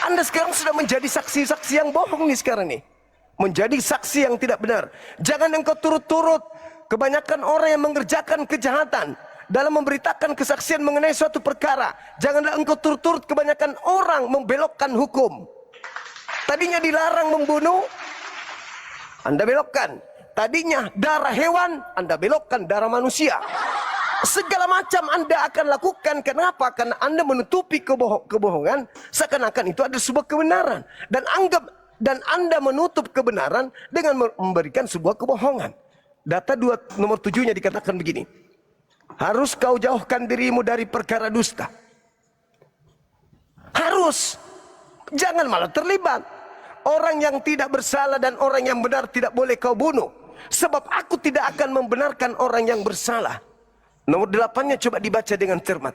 A: Anda sekarang sudah menjadi saksi-saksi yang bohong nih sekarang nih. Menjadi saksi yang tidak benar. Jangan engkau turut-turut. Kebanyakan orang yang mengerjakan kejahatan dalam memberitakan kesaksian mengenai suatu perkara. Janganlah engkau turut-turut. Kebanyakan orang membelokkan hukum. Tadinya dilarang membunuh, Anda belokkan. Tadinya darah hewan, Anda belokkan darah manusia. Segala macam Anda akan lakukan. Kenapa? Karena Anda menutupi kebohongan seakan-akan itu ada sebuah kebenaran. Dan Anda menutup kebenaran dengan memberikan sebuah kebohongan. Data nomor 7-nya dikatakan begini. Harus kau jauhkan dirimu dari perkara dusta. Harus. Jangan malah terlibat. Orang yang tidak bersalah dan orang yang benar tidak boleh kau bunuh. Sebab aku tidak akan membenarkan orang yang bersalah. Nomor 8-nya coba dibaca dengan cermat.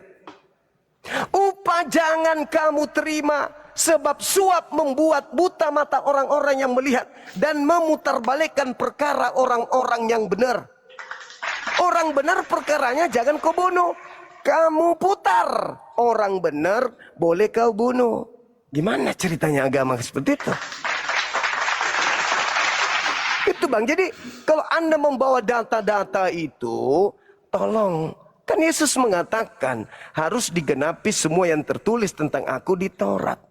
A: Upah jangan kamu terima. Sebab suap membuat buta mata orang-orang yang melihat. Dan memutarbalikkan perkara orang-orang yang benar. Orang benar perkaranya jangan kau bunuh. Kamu putar. Orang benar boleh kau bunuh. Gimana ceritanya agama seperti itu? Itu bang. Jadi kalau Anda membawa data-data itu, tolong. Kan Yesus mengatakan harus digenapi semua yang tertulis tentang aku di Taurat.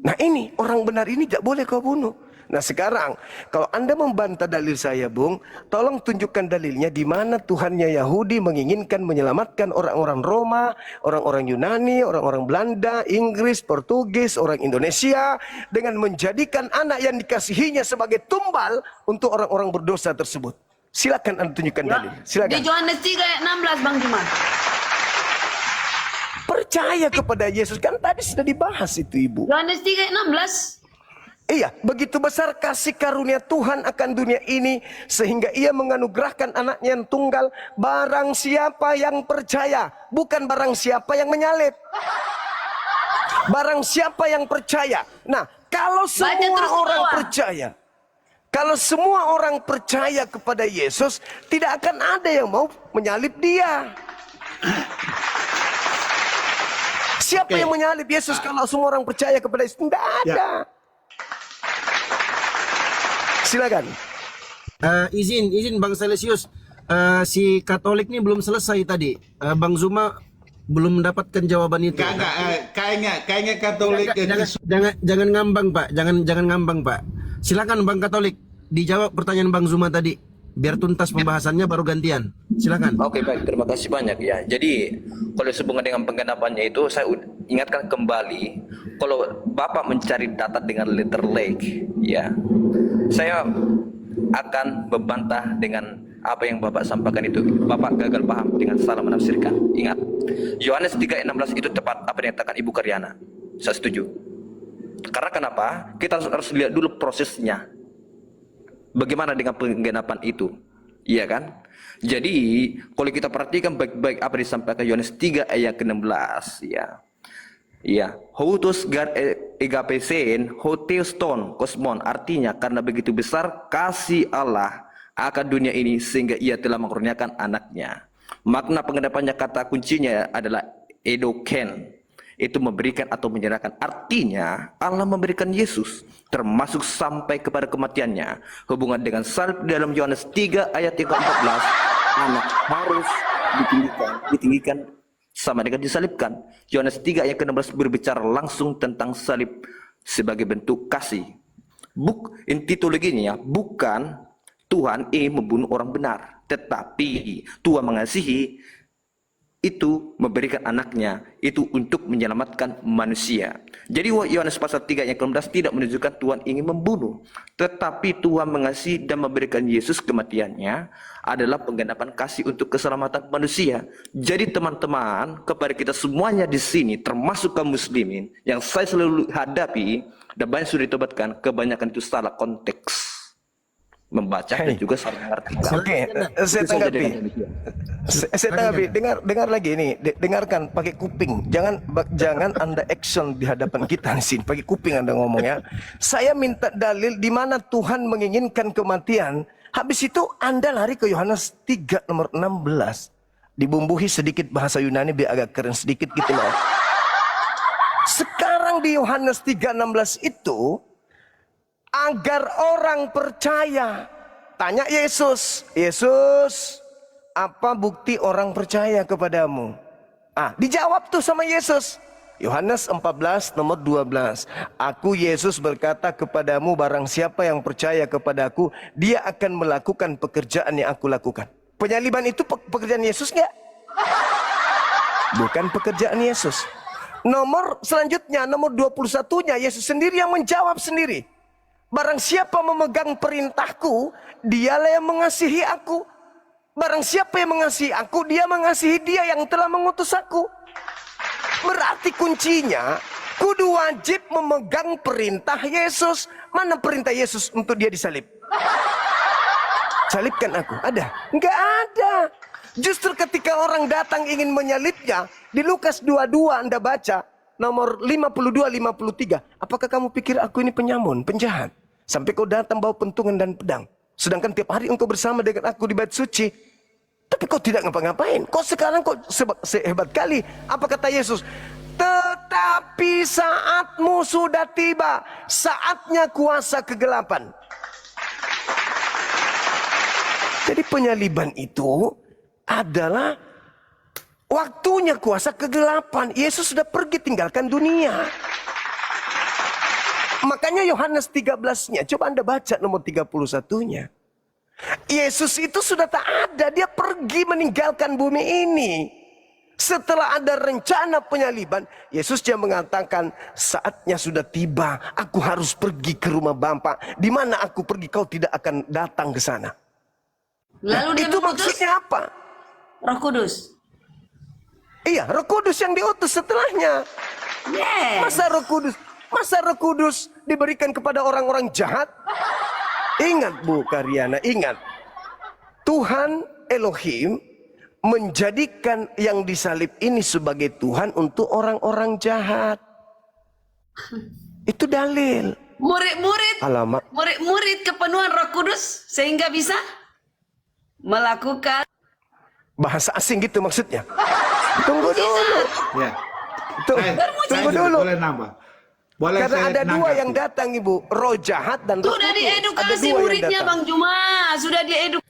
A: Nah ini, orang benar ini tidak boleh kau bunuh. Nah sekarang, kalau Anda membantah dalil saya, Bung, tolong tunjukkan dalilnya di mana Tuhannya Yahudi menginginkan menyelamatkan orang-orang Roma, orang-orang Yunani, orang-orang Belanda, Inggris, Portugis, orang Indonesia, dengan menjadikan anak yang dikasihinya sebagai tumbal untuk orang-orang berdosa tersebut. Silakan Anda tunjukkan dalil. Silakan.
B: Di Yohanes 3 ayat 16 Bang Jumat.
A: Percaya kepada Yesus, kan tadi sudah dibahas itu Ibu.
B: Yohanes 3 ayat 16.
A: Iya, begitu besar kasih karunia Tuhan akan dunia ini sehingga ia menganugerahkan anaknya yang tunggal. Barang siapa yang percaya, bukan barang siapa yang menyalib. Barang siapa yang percaya. Nah, kalau semua orang percaya, kalau semua orang percaya kepada Yesus, tidak akan ada yang mau menyalib dia. Siapa yang menyalib Yesus kalau semua orang percaya kepada Yesus? Tidak ada. Silakan.
D: Izin Bang Salesius. Si Katolik ini belum selesai tadi. Bang Zuma belum mendapatkan jawaban itu.
C: Kayaknya Katolik
D: Jangan ngambang Pak. Jangan ngambang Pak. Silakan Bang Katolik dijawab pertanyaan Bang Zuma tadi. Biar tuntas pembahasannya baru gantian. Silakan.
E: Oke, baik, terima kasih banyak ya. Jadi kalau sehubungan dengan penggenapannya itu saya ingatkan kembali, kalau Bapak mencari data dengan letter lake, ya, saya akan membantah dengan apa yang Bapak sampaikan itu. Bapak gagal paham dengan salah menafsirkan. Ingat, Yohanes 3:16 itu tepat apa yang dikatakan Ibu Karyana. Saya setuju. Karena kenapa? Kita harus lihat dulu prosesnya. Bagaimana dengan penggenapan itu? Iya kan? Jadi, kalau kita perhatikan baik-baik apa disampaikan Yohanes 3 ayat ke-16, ya. Ya, Houtos gar egapesen, hoteoston kosmon, artinya karena begitu besar kasih Allah akan dunia ini sehingga ia telah mengaruniakan anaknya. Makna penggenapannya kata kuncinya adalah edoken. Itu memberikan atau menyerahkan. Artinya Allah memberikan Yesus termasuk sampai kepada kematiannya. Hubungan dengan salib dalam Yohanes 3 ayat 14, anak harus ditinggikan sama dengan disalibkan. Yohanes 3 ayat ke-16 berbicara langsung tentang salib sebagai bentuk kasih. Intitologinya bukan Tuhan ingin membunuh orang benar, tetapi Tuhan mengasihi itu memberikan anaknya itu untuk menyelamatkan manusia. Jadi Yohanes pasal 3 ayat 16 tidak menunjukkan Tuhan ingin membunuh, tetapi Tuhan mengasihi dan memberikan Yesus kematiannya adalah penggenapan kasih untuk keselamatan manusia. Jadi teman-teman, kepada kita semuanya di sini, termasuk kaum muslimin yang saya selalu hadapi dan banyak sudah ditobatkan, kebanyakan itu salah konteks membaca dan juga salah mengartikan.
A: Oke, saya tanggapi. Saya tanggapi. Dengar lagi ini. Dengarkan pakai kuping. Jangan Anda action di hadapan kita di sini. Pakai kuping Anda ngomong ya. Saya minta dalil di mana Tuhan menginginkan kematian. Habis itu Anda lari ke Yohanes 3 nomor 16. Dibumbuhi sedikit bahasa Yunani biar agak keren sedikit gitu loh. Sekarang di Yohanes 3:16 itu agar orang percaya. Tanya Yesus, Yesus, apa bukti orang percaya kepadamu? Dijawab tuh sama Yesus. Yohanes 14 nomor 12. Aku Yesus berkata kepadamu, barang siapa yang percaya kepadaku, dia akan melakukan pekerjaan yang aku lakukan. Penyaliban itu pekerjaan Yesus enggak? Bukan pekerjaan Yesus. Nomor selanjutnya, nomor 21-nya, Yesus sendiri yang menjawab sendiri. Barang siapa memegang perintahku, dialah yang mengasihi aku. Barang siapa yang mengasihi aku, dia mengasihi dia yang telah mengutus aku. Berarti kuncinya, kudu wajib memegang perintah Yesus. Mana perintah Yesus untuk dia disalib? Salibkan aku, ada? Enggak ada. Justru ketika orang datang ingin menyalibnya, di Lukas 22 Anda baca, nomor 52-53. Apakah kamu pikir aku ini penyamun, penjahat? Sampai kau datang bawa pentungan dan pedang. Sedangkan tiap hari engkau bersama dengan aku di bait suci. Tapi kau tidak ngapa-ngapain. Kau sekarang kau sehebat kali. Apa kata Yesus? Tetapi saatmu sudah tiba. Saatnya kuasa kegelapan. Jadi penyaliban itu adalah waktunya kuasa kegelapan. Yesus sudah pergi tinggalkan dunia. Makanya Yohanes 13-nya, coba Anda baca nomor 31-nya. Yesus itu sudah tak ada, dia pergi meninggalkan bumi ini. Setelah ada rencana penyaliban, Yesus dia mengatakan, saatnya sudah tiba, aku harus pergi ke rumah Bapa. Di mana aku pergi, kau tidak akan datang ke sana.
B: Lalu dia
A: itu
B: mengutus
A: maksudnya apa?
B: Roh Kudus.
A: Iya, Roh Kudus yang diutus setelahnya.
B: Yes.
A: Masa Roh Kudus diberikan kepada orang-orang jahat? Ingat Bu Karyana, ingat. Tuhan Elohim menjadikan yang disalib ini sebagai Tuhan untuk orang-orang jahat. Itu dalil.
B: Murid-murid kepenuhan Roh Kudus sehingga bisa melakukan
A: bahasa asing gitu maksudnya. Tunggu dulu.
C: Ya.
A: Tunggu dulu.
C: Boleh nambah. Boleh.
A: Karena ada dua
C: nanggapi.
A: yang datang Ibu, roh jahat dan roh
B: sudah
A: kudus.
B: diedukasi muridnya Bang Juma, sudah diedukasi.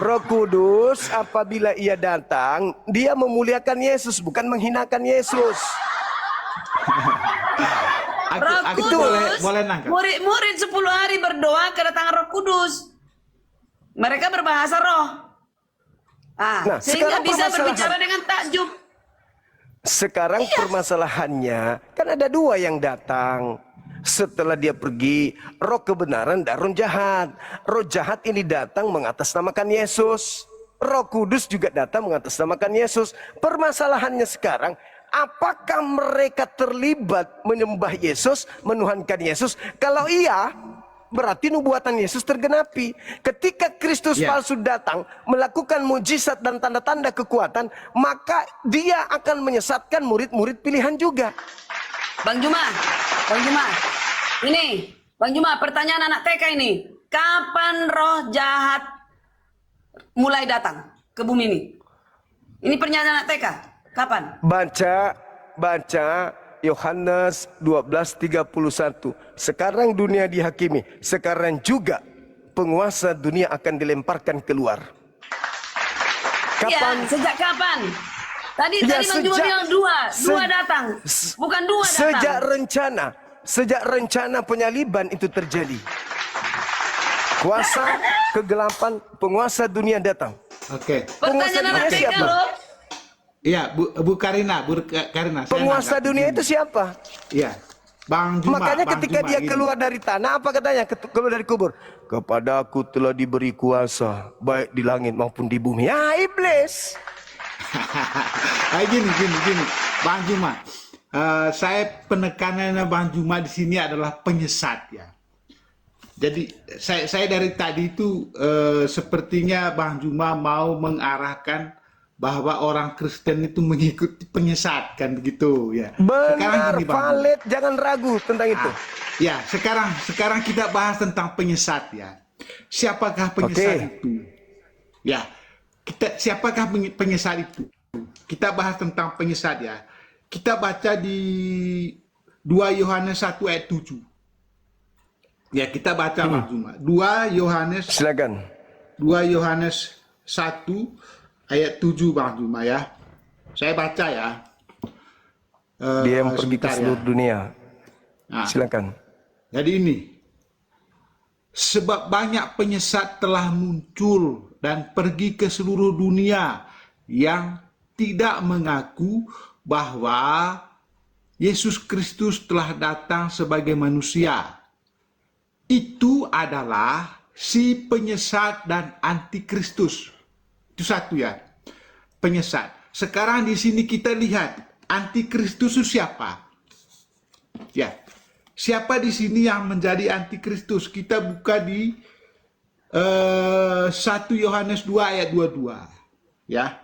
A: Roh Kudus apabila ia datang, dia memuliakan Yesus, bukan menghinakan Yesus.
C: Aku boleh nangkap.
B: Murid-murid 10 hari berdoa kedatangan Roh Kudus. Mereka berbahasa roh. Sehingga bisa berbicara dengan takjub.
A: Sekarang permasalahannya, kan ada dua yang datang. Setelah dia pergi, roh kebenaran dan roh jahat. Roh jahat ini datang mengatasnamakan Yesus. Roh Kudus juga datang mengatasnamakan Yesus. Permasalahannya sekarang, apakah mereka terlibat menyembah Yesus, menuhankan Yesus? Kalau iya, berarti nubuatan Yesus tergenapi. Ketika Kristus palsu datang, melakukan mujizat dan tanda-tanda kekuatan, maka dia akan menyesatkan murid-murid pilihan juga.
B: Bang Juma, ini, Bang Juma, pertanyaan anak TK ini. Kapan roh jahat mulai datang ke bumi ini? Ini pernyataan anak TK. Kapan?
A: Baca Yohanes 12:31. Sekarang dunia dihakimi, sekarang juga penguasa dunia akan dilemparkan keluar. Kapan?
B: Ya, sejak kapan? Tadi Bang Juma bilang dua datang. Bukan dua datang.
A: Sejak rencana. sejak rencana penyaliban itu terjadi. Kuasa kegelapan, penguasa dunia datang.
C: Oke.
A: Penguasa
B: Pertanyaan
A: dunia
B: anak TK
A: siapa?
B: loh.
C: Iya, Bu Karina, Karina. saya
A: Penguasa
C: nangkap
A: dunia
C: begini.
A: itu siapa?
C: Iya. Bang Juma.
A: Makanya
C: Bang
A: ketika
C: Juma
A: dia
C: gini.
A: keluar dari tanah, apa katanya? Keluar dari kubur. Kepadaku telah diberi kuasa, baik di langit maupun di bumi. Ya, iblis.
C: gini. Bang Juma. Saya penekanannya Bang Juma di sini adalah penyesat ya. Jadi saya dari tadi itu sepertinya Bang Juma mau mengarahkan bahwa orang Kristen itu mengikuti penyesat kan begitu ya.
A: Benar,
C: gini, Bang Juma.
A: valid. Jangan ragu tentang itu.
C: Ya, sekarang kita bahas tentang penyesat ya. Siapakah penyesat itu? Ya, siapakah penyesat itu? Kita bahas tentang penyesat ya. Kita baca di 2 Yohanes 1 ayat 7. Ya, kita baca Bang Juma. 2 Yohanes
A: Silakan.
C: 2 Yohanes 1 ayat 7 Bang Juma ya. Saya baca ya.
A: Dia yang pergi ke
C: sebentar ya.
A: seluruh dunia.
C: Nah,
A: Silakan.
C: jadi ini, sebab banyak penyesat telah muncul dan pergi ke seluruh dunia yang tidak mengaku bahwa Yesus Kristus telah datang sebagai manusia. Itu adalah si penyesat dan antikristus. Itu satu ya, penyesat. Sekarang di sini kita lihat antikristus itu siapa? Ya. Siapa di sini yang menjadi antikristus? Kita buka di 1 Yohanes 2 ayat 22. Ya.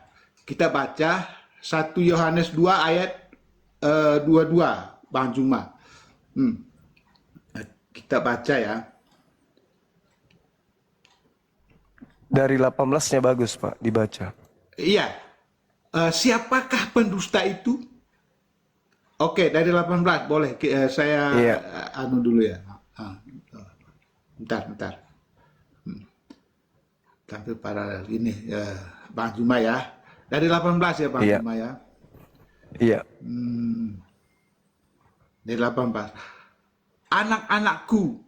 C: Kita baca 1 Yohanes 2 ayat 22, Bang Juma. Kita baca ya.
A: Dari 18-nya bagus, Pak, dibaca.
C: Iya. Siapakah pendusta itu? Oke, dari 18 boleh. Saya
A: Iya.
C: anu dulu ya. Bentar. Sampai pada ini Bang Juma ya. Dari 18 ya Bang
A: Iya.
C: Juma ya.
A: Iya.
C: Dari 18. Anak-anakku,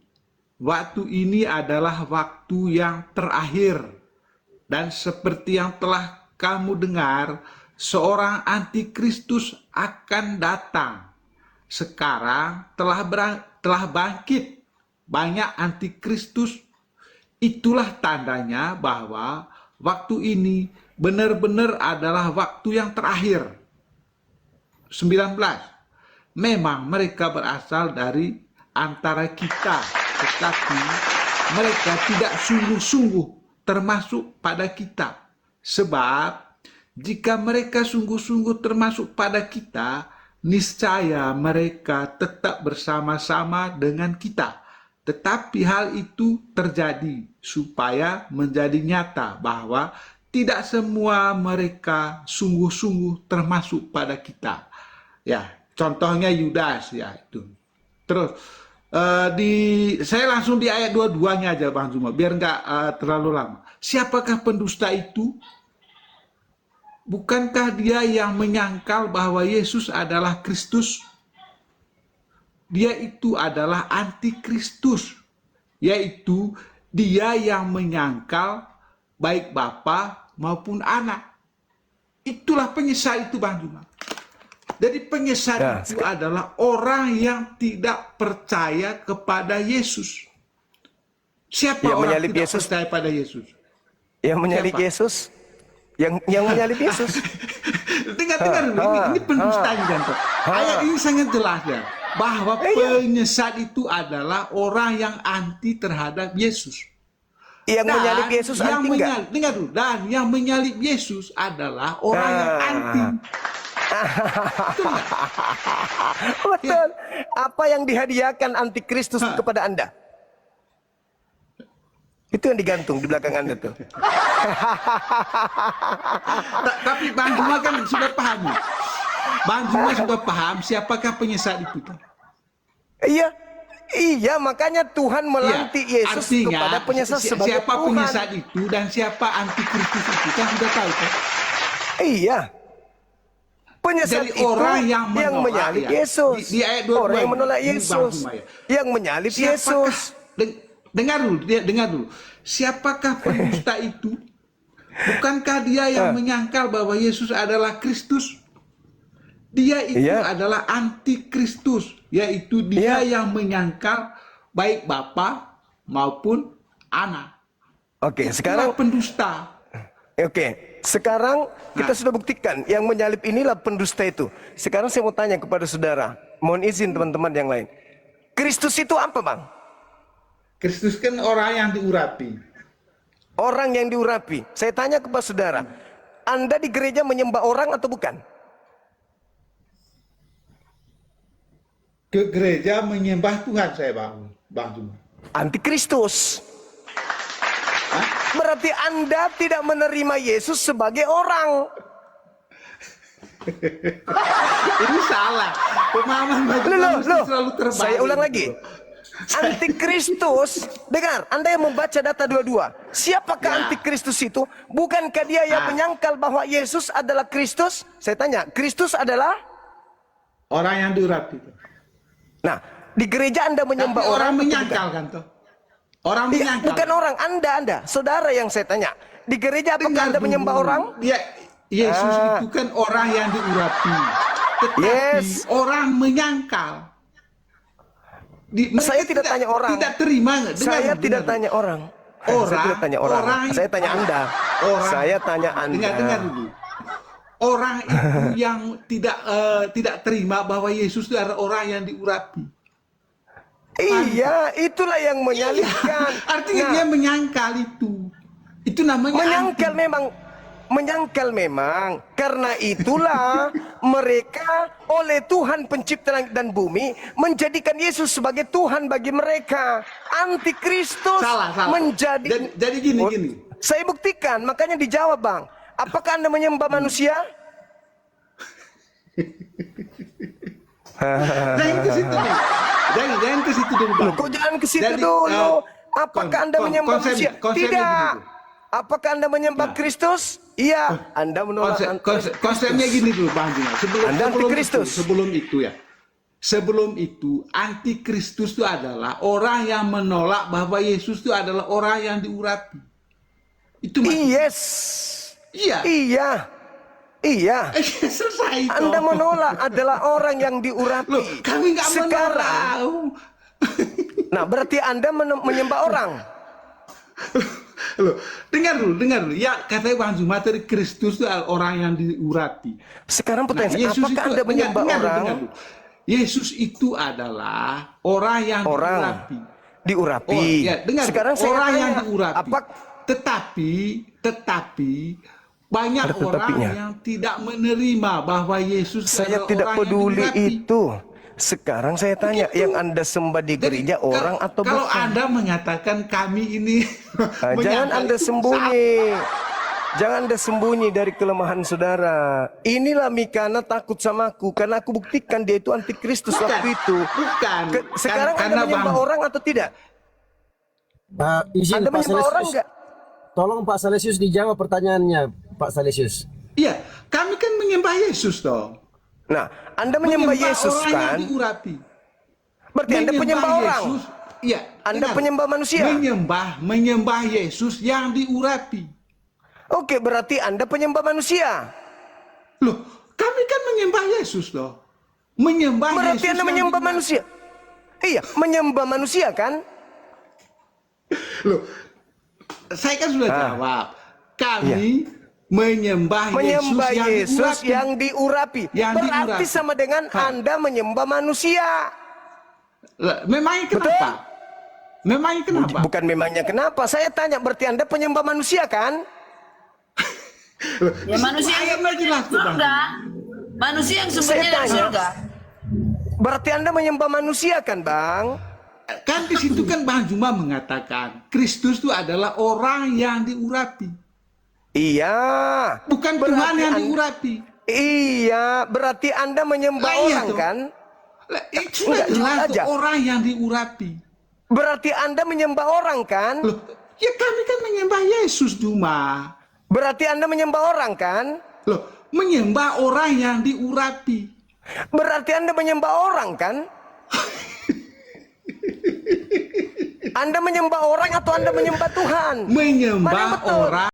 C: waktu ini adalah waktu yang terakhir. Dan seperti yang telah kamu dengar, seorang antikristus akan datang. Sekarang telah bangkit banyak antikristus. Itulah tandanya bahwa waktu ini benar-benar adalah waktu yang terakhir. 19. Memang mereka berasal dari antara kita, tetapi mereka tidak sungguh-sungguh termasuk pada kita. Sebab jika mereka sungguh-sungguh termasuk pada kita, niscaya mereka tetap bersama-sama dengan kita. Tetapi hal itu terjadi supaya menjadi nyata bahwa tidak semua mereka sungguh-sungguh termasuk pada kita. Ya, contohnya Yudas ya itu. Terus saya langsung di ayat 22-nya aja Bang Juma, biar nggak terlalu lama. Siapakah pendusta itu? Bukankah dia yang menyangkal bahwa Yesus adalah Kristus? Dia itu adalah antikristus, yaitu dia yang menyangkal baik Bapa maupun Anak. Itulah penyesat itu Bang Juma. Jadi penyesat itu adalah orang yang tidak percaya kepada Yesus. Siapa
A: Yang
C: orang
A: menyalib
C: tidak
A: Yesus?
C: percaya pada Yesus?
A: Yang menyalib
C: Siapa?
A: Yesus? Yang menyalib Yesus?
C: Dengar dulu, ini pendustanya contoh. Ayat ini sangat jelas ya, bahwa penyesat itu adalah orang yang anti terhadap Yesus.
A: Yang
C: Dan
A: menyalib Yesus
C: yang
A: anti enggak?
C: dengar dulu, dan yang menyalib Yesus adalah orang yang anti. Betul nggak?
A: Betul. Apa yang dihadiahkan antikristus kepada Anda? Itu yang digantung di belakang Anda tuh.
C: Tapi Bang Juma kan sudah paham ya? Bang Juma sudah paham siapakah penyesat itu.
A: Iya. Iya, makanya Tuhan melantik Yesus
C: artinya,
A: kepada penyesat sebagai
C: siapa
A: Tuhan.
C: penyesat itu dan siapa antikristus itu kan sudah tahu kan?
A: Iya. Penyesat
C: Jadi
A: itu
C: orang yang menolak,
A: menyalib
C: ya.
A: Yesus.
C: Di ayat 22
A: Orang yang menolak
C: ini, Bang
A: Yesus.
C: Jumaya.
A: Yang menyalib
C: Siapakah-
A: Yesus.
C: dengar dulu. Siapakah pendusta itu? Bukankah dia yang menyangkal bahwa Yesus adalah Kristus? Dia itu
A: Iya.
C: adalah antikristus, yaitu dia yang menyangkal baik Bapa maupun Anak.
A: Oke,
C: Itulah
A: sekarang
C: pendusta.
A: Oke, sekarang kita sudah buktikan yang menyalip inilah pendusta itu. Sekarang saya mau tanya kepada saudara, mohon izin teman-teman yang lain. Kristus itu apa, Bang?
C: Kristus kan orang yang diurapi.
A: Orang yang diurapi. Saya tanya kepada saudara, Anda di gereja menyembah orang atau bukan?
C: Ke gereja menyembah Tuhan saya, Bang Juma.
A: Antikristus. Berarti Anda tidak menerima Yesus sebagai orang.
C: Ini salah. Pemahaman bagi manusia selalu terbalik.
A: Saya ulang lagi. Antikristus, dengar, Anda yang membaca data 22. Siapakah antikristus itu? Bukankah dia yang menyangkal bahwa Yesus adalah Kristus? Saya tanya, Kristus adalah?
C: Orang yang diurapi.
A: Nah, di gereja Anda menyembah
C: Tapi orang
A: atau
C: menyangkal
A: bukan?
C: kan toh? Orang
A: Iya,
C: menyangkal.
A: bukan orang, Anda, saudara yang saya tanya. Di gereja apakah
C: Dengar
A: Anda
C: dulu.
A: menyembah orang?
C: Yesus itu kan orang yang diurapi. Tetapi
A: Yes.
C: orang menyangkal.
A: Saya tidak tanya orang.
C: Tidak terima. Dengar,
A: Saya
C: dengar.
A: tidak tanya orang.
C: Orang,
A: Saya tidak tanya orang. Saya tanya Anda. Saya tanya Anda.
C: Dengar dulu. Orang itu yang tidak terima bahwa Yesus itu adalah orang yang diurapi.
A: Iya, itulah yang menyalibkan.
C: Artinya
A: Nah,
C: dia menyangkal itu. Itu namanya
A: menyangkal memang. Karena itulah mereka oleh Tuhan pencipta langit dan bumi menjadikan Yesus sebagai Tuhan bagi mereka. Antikristus
C: Salah.
A: menjadi.
C: Jadi gini.
A: Saya buktikan, makanya dijawab, Bang. Apakah Anda menyembah manusia?
C: Jangan ke situ dulu. Jangan ke situ dulu, Bang.
A: Loh, kok jangan ke situ
C: Jadi,
A: dulu? Apakah Anda menyembah manusia?
C: konsepnya
A: Tidak.
C: gini.
A: Apakah Anda menyembah Kristus? Iya. Anda menolak
C: Konsepnya gini dulu, Bang Juna.
A: Anda antikristus.
C: Sebelum itu, antikristus itu adalah orang yang menolak bahwa Yesus itu adalah orang yang diurapi. Itu maksudnya.
A: Yes.
C: Iya.
A: Iya.
C: Selesai itu.
A: Anda menolak adalah orang yang diurapi.
C: Loh, kami nggak menolak.
A: Nah, berarti Anda menyembah orang.
C: Loh, dengar dulu. Ya, katanya Bang Juma tadi Kristus itu adalah orang yang diurapi.
A: Sekarang pertanyaan saya,
C: Yesus
A: apakah
C: itu-
A: Anda menyembah
C: dengar
A: orang?
C: dulu. Yesus itu adalah orang yang diurapi.
A: Diurapi.
C: Oh, ya, dengar.
A: Sekarang saya
C: orang
A: tanya,
C: yang diurapi. Tetapi banyak
A: Ada
C: orang
A: tetapinya.
C: yang tidak menerima bahwa Yesus
A: saya
C: adalah
A: tidak
C: orang
A: peduli
C: yang diurapi.
A: itu. Sekarang saya tanya,
C: Begitu.
A: yang Anda sembah di gereja
C: Jadi,
A: orang atau
C: kalau
A: bukan?
C: Anda mengatakan kami ini
A: Jangan
C: menyangkal
A: Anda
C: itu
A: sembunyi. Jangan Anda sembunyi dari kelemahan saudara. Inilah Mikana takut sama aku karena aku buktikan dia itu antikristus
C: Bukan,
A: waktu itu.
C: bukan.
A: Sekarang Anda
C: Karena
A: menyembah
C: Bang-
A: orang atau tidak?
D: Izin
A: Anda
D: Pak
A: menyembah orang
D: Salesius.
A: enggak?
D: Tolong Pak Salesius dijawab pertanyaannya, Pak Salesius.
C: Iya, kami kan menyembah Yesus toh.
A: Nah, Anda menyembah Yesus
C: orang
A: kan?
C: yang diurapi.
A: Berarti Anda penyembah orang.
C: Yesus, iya.
A: Anda
C: dengar.
A: penyembah manusia.
C: Menyembah Yesus yang diurapi.
A: Oke, berarti Anda penyembah manusia.
C: Loh, kami kan menyembah Yesus loh. Menyembah
A: Berarti
C: Yesus
A: Anda
C: yang
A: menyembah
C: diurapi.
A: manusia. Iya, menyembah manusia kan?
C: Loh, saya kan sudah jawab. Kami menyembah
A: Yesus
C: yang diurapi.
A: yang diurapi.
C: Yang
A: Berarti
C: diurapi.
A: sama dengan Anda menyembah manusia.
C: Lah, memangnya kenapa? Memangnya kenapa?
A: Bukan memangnya kenapa? Saya tanya, berarti Anda penyembah manusia kan?
B: Ya manusia yang
C: Ayatnya jelas tuh, Bang.
B: surga. Manusia yang sumbernya
A: Saya
B: dari
A: tanya.
B: surga.
A: Berarti Anda menyembah manusia kan, Bang?
C: Kan di situ kan Bang Juma mengatakan Kristus itu adalah orang yang diurapi,
A: Iya.
C: bukan
A: Berarti
C: Tuhan yang
A: Anda-
C: diurapi.
A: Iya, berarti Anda menyembah
C: Lah, iya
A: orang
C: tuh.
A: kan?
C: Lah, itu
A: Enggak,
C: jelas
A: jujur
C: tuh
A: aja.
C: orang yang diurapi.
A: Berarti Anda menyembah orang kan?
C: Loh, ya kami kan menyembah Yesus Juma.
A: Berarti Anda menyembah orang kan?
C: Loh, Menyembah orang yang diurapi.
A: Berarti Anda menyembah orang kan? Anda menyembah orang atau Anda menyembah Tuhan? Mana yang
C: Menyembah
A: betul?
C: orang